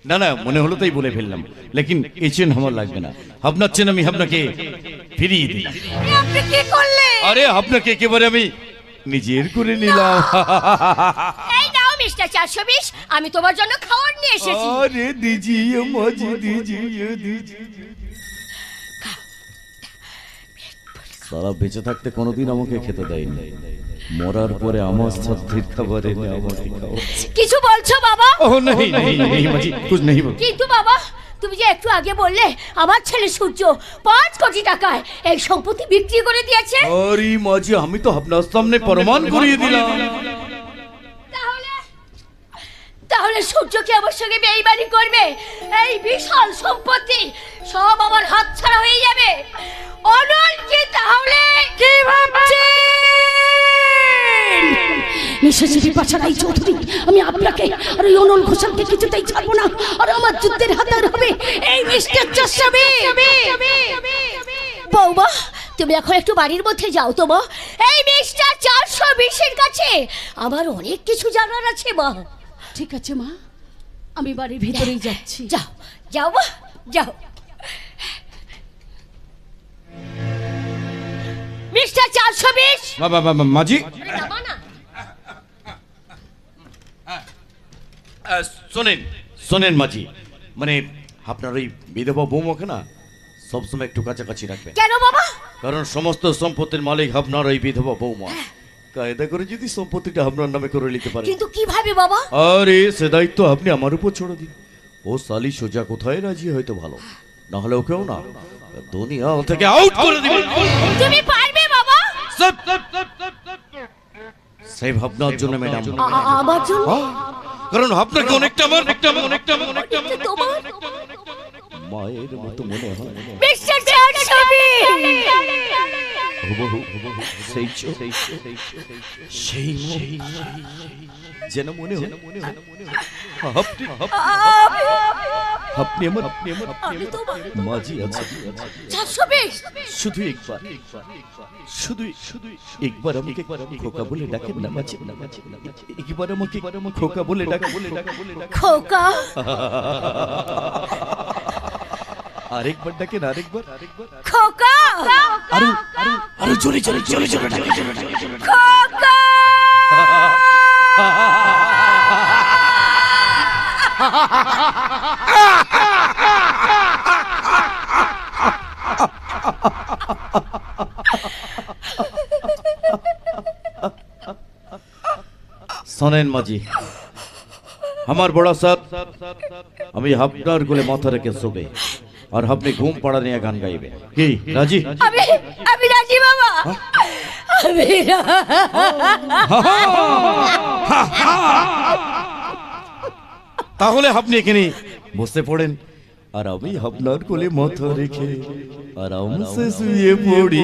না না, মনে হলো তাই বলে ফেললাম, লেকিন এই চেন আমার লাগবে না। আপনার চেন আমি আপনাকে ফিরিয়ে দিলাম। আপনি কি করলেন? আরে আপনাকে একেবারে আমি নিজের করে নিলাম। এই নাও মিস্টার 420, আমি তোমার জন্য খাবার নিয়ে এসেছি। আরে দিজিয়ে মাঝি দিজিয়ে দিজি। সারা বেঁচে থাকতে কোনোদিন আমাকে খেতে দেয়নি, মরার পরে আমার শ্রদ্ধের খাবার এনে আমাকে খাওয়াচ্ছে। কিছু বলছো বাবা? ও नहीं नहीं नहीं মাঝি कुछ नहीं বল। কিন্তু বাবা, তুমি যে একটু আগে বললে আমার ছেলে সূর্য 5 কোটি টাকায় এই সম্পত্তি বিক্রি করে দিয়েছে। আরে মাঝি, আমি তো আপনার সামনে প্রমাণ করিয়ে দিলাম। তাহলে সূর্য কি আমার সঙ্গে বেইমানি করবে? এই বিশাল সম্পত্তি সব আমার হাতছাড়া হয়ে যাবে। অনল কি তাহলে কি ভাবছে? মিশাচিরি পাছাড়াই চৌধুরী, আমি আপনাকে আর ওই অনল ঘোষালকে কিছুতেই ছাড়বো না। আর আমার যুদ্ধের হাতিয়ার হবে এই মিস্টার 420। বৌমা, তুমি এখন একটু বাড়ির মধ্যে যাও তো মা। এই মিস্টার 420 এর কাছে আমার অনেক কিছু জানার আছে মা। ঠিক আছে মা, আমি বাড়ির ভিতরেই যাচ্ছি। যাও যাও মা, যাও। মিস্টার 420। মাঝি যাবা না? শোনেন শোনেন মাঝি, মানে আপনার ওই বিধবা বৌমাকে না সবসময় একটু কাছাকাছি রাখবেন। কেন বাবা? কারণ সমস্ত সম্পত্তির মালিক আপনার ওই বিধবা বৌমা। কায়দা করে যদি সম্পত্তিটা আপনার নামে করে নিতে পারে। কিন্তু কিভাবে বাবা? আরে সে দায়িত্ব আপনি আমার উপর ছেড়ে দিন। ও সালি সোজা কোথায় রাজি হয়তো ভালো, না হলে ওকেও না দুনিয়া থেকে আউট করে দিবেন। তুমি পারবে বাবা? সেই ভাবনার জন্য ম্যাডাম, আমার জন্য? কারণ আপনাকে অনেকটা তোমার মায়ের মতো মনে হয়। মিস্টার 420। সেই যেন মনে হয় আপনি আমার মাঝি আছে। 420 শুধু একবার আমাকে খোকা বলে ডাকেন না মাঝি, একবার আমাকে খোকা বলে ডাকেন। খোকা? আরেকবার ডাকেন, আরেকবার খোকা? আরো জোরে খোকা? শোনেন মাঝি, আমার বড় সাহেব, আমি আপনার গোলে মাথা রেখে শোবে আর আপনি ঘুম পাড়া নিয়ে গান গাইবে। কি রাজি? আমি রাজি বাবা। তাহলে আপনি এখানে বসে পড়েন আর আমি আপনার কোলে মাথা রেখে আরামসে শুয়ে পড়ি।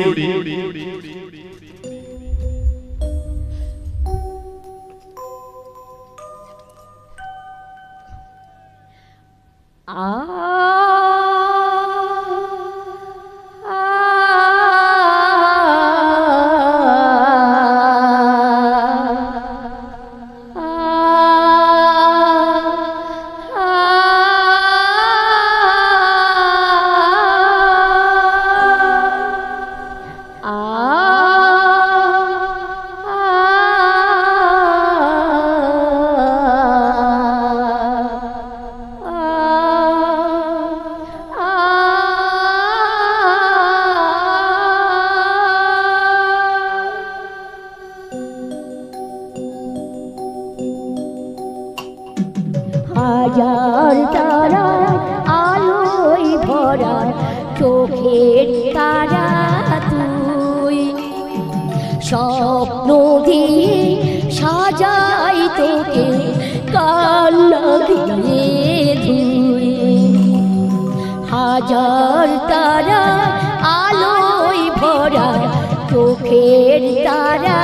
হাজার তারা আলোয় ভরা চোখের তারা তুই, স্বপ্ন দিয়ে সাজাই তোকে কান্না দিয়ে ধুই। হাজার তারা আলোয় ভরা চোখের তারা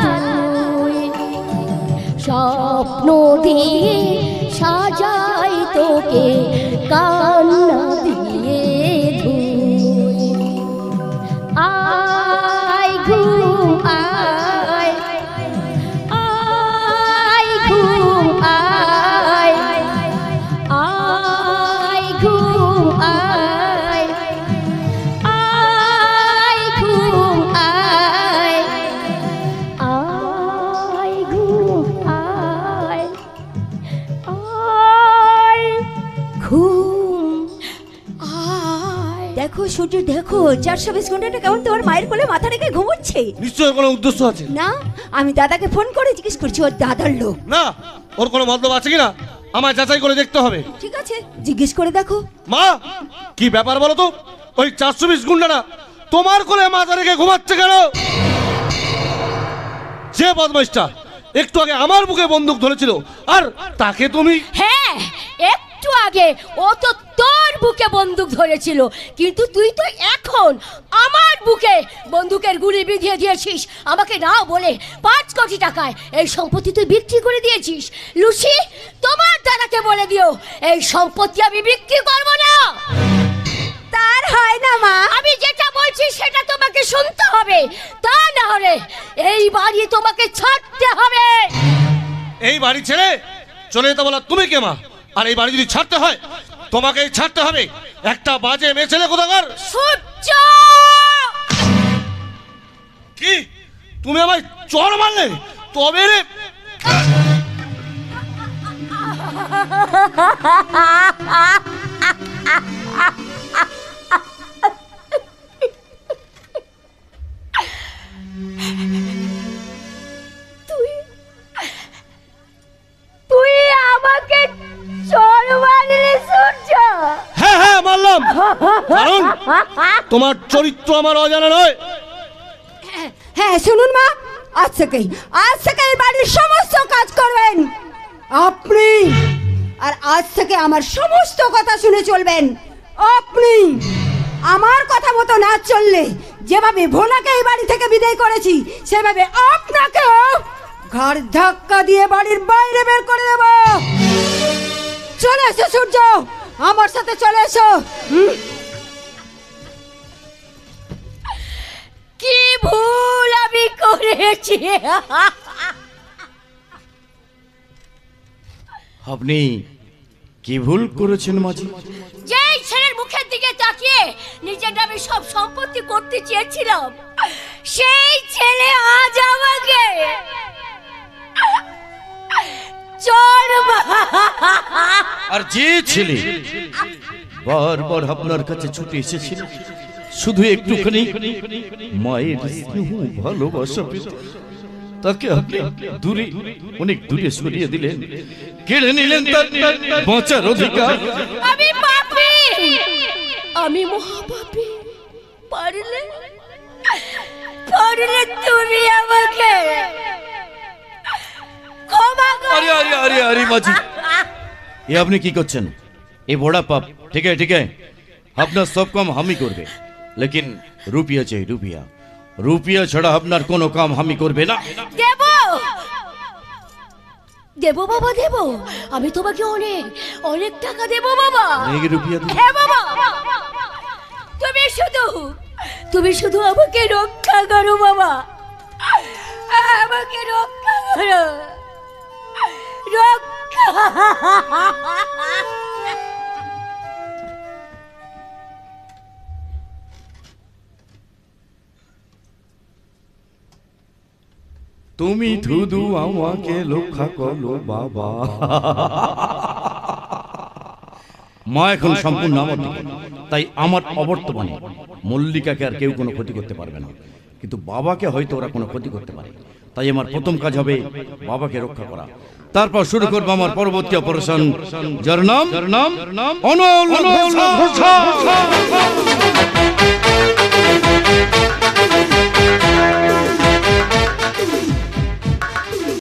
তুই, স্বপ্ন দিয়ে সাজাই তোকে কান্না দিয়ে ধুই। আয় ঘুম আয়, আয় ঘুম আয়, আয় আয় আয় ঘুম আয় আয় ঘুম আয় আয় ঘুম আয়। দেখো সূর্য দেখো 420 ঘন্টাটা কেমন তোমার মায়ের কোলে মাথা রেখে ঘুমোচ্ছে। নিশ্চয়ই কোনো উদ্দেশ্য আছে। না আমি দাদাকে ফোন করে জিজ্ঞেস করছি ওর দাদার লোক। না, ওর কোনো মতলব আছে কিনা আমায় যাচাই করে দেখতে হবে। ঠিক আছে জিজ্ঞেস করে দেখো। মা, কি ব্যাপার বলো তো? ওই 420 গুন্ডারা তোমার কোলে মাথা রেখে ঘুমাচ্ছে কেন? যে বদমাইশটা একটু আগে আমার বুকে বন্দুক ধরেছিল, আর তাকে তুমি... হ্যাঁ, একটু আগে ও তো তোর বুকে বন্দুক ধরেছিল, কিন্তু তুই তো এখন আমার বুকে বন্দুকের গুলি বিধিয়ে দিয়েছিস। আমাকে না বলে 5 কোটি টাকায় এই সম্পত্তি তুই বিক্রি করে দিয়েছিস। লুসি, তোমার দাদাকে বলে দিও এই সম্পত্তি আমি বিক্রি করব না। তার হয় না মা। আমি যেটা বলছি সেটা তোমাকে শুনতে হবে, তা না হলে এই বাড়ি তোমাকে ছাড়তে হবে। এই বাড়ি ছেড়ে চলে যেতে বলা তুমি কে মা? আর এই বাড়ি যদি ছাড়তে হয় তোমাকেই ছাড়তে হবে। একটা বাজে মেয়ে ছেলে কোথাকার। সূর্য, কি তুমি আমায় চড় মারলে? তবে রে তুই আমাকে চড় মারলি সূর্য? হ্যাঁ হ্যাঁ মারলাম, কারণ তোমার চরিত্র আমার অজানা নয়। হ্যাঁ শুনুন মা, আজ থেকে এই বাড়ির সমস্ত কাজ করবেন আপনি, আর আজ থেকে আমার সমস্ত কথা শুনে চলবেন আপনি। আমার কথা মতো না চললে যেভাবে ভোলাকে এই বাড়ি থেকে বিদায় করেছি সেভাবে আপনাকেও ঘাড় ধাক্কা দিয়ে বাড়ির বাইরে বের করে দেব। চলে এসো সূর্য, আমার সাথে চলে এসো। কি ভুল আমি করেছি? আপনি কি ভুল করেছেন মাঝি? যেই ছেলের মুখের দিকে তাকিয়ে নিজের নামে সব সম্পত্তি করতে চেয়েছিলাম, সেই ছেলে আজ আমাকে আর যে ছেলে বারবার আপনার কাছে ছুটে এসেছিল শুধু একটুখানি মায়ের স্নেহ ভালোবাসা পেতে, তাকে আপনি দূরে, অনেক দূরে সরিয়ে দিলেন, কেড়ে নিলেন তার বাঁচার অধিকার। আমি পাপী, আমি মহাপাপী। পারলে তুমি আমাকে ক্ষমা করো। আরে আরে আরে আরে মাঝি, ये আপনি কি করছেন? ये बड़ा पाप। ठीक है আপনার সব কাম আমি করবে, लेकिन रुपया चाहिए, रुपया ছাড়া আপনার কোনো কাম আমি করবে না। দেব বাবা, দেব। আমি তোমাকে অনেক অনেক টাকা দেব বাবা। অনেক রুপিয়া দেব? হ্যাঁ বাবা, তুমি শুধু আমাকে রক্ষা করো বাবা, আমাকে রক্ষা করো, রক্ষা। তুমি শুধু আমাকে রক্ষা করো বাবা। মা এখন সম্পূর্ণ আমার দিকে, তাই আমার অবর্তমানে মল্লিকাকে আর কেউ কোনো ক্ষতি করতে পারবে না, কিন্তু বাবাকে হয়তো ওরা কোনো ক্ষতি করতে পারে। তাই আমার প্রথম কাজ হবে বাবাকে রক্ষা করা, তারপর শুরু করবো আমার পরবর্তী অপারেশন, যার নাম অনল ঘোষা।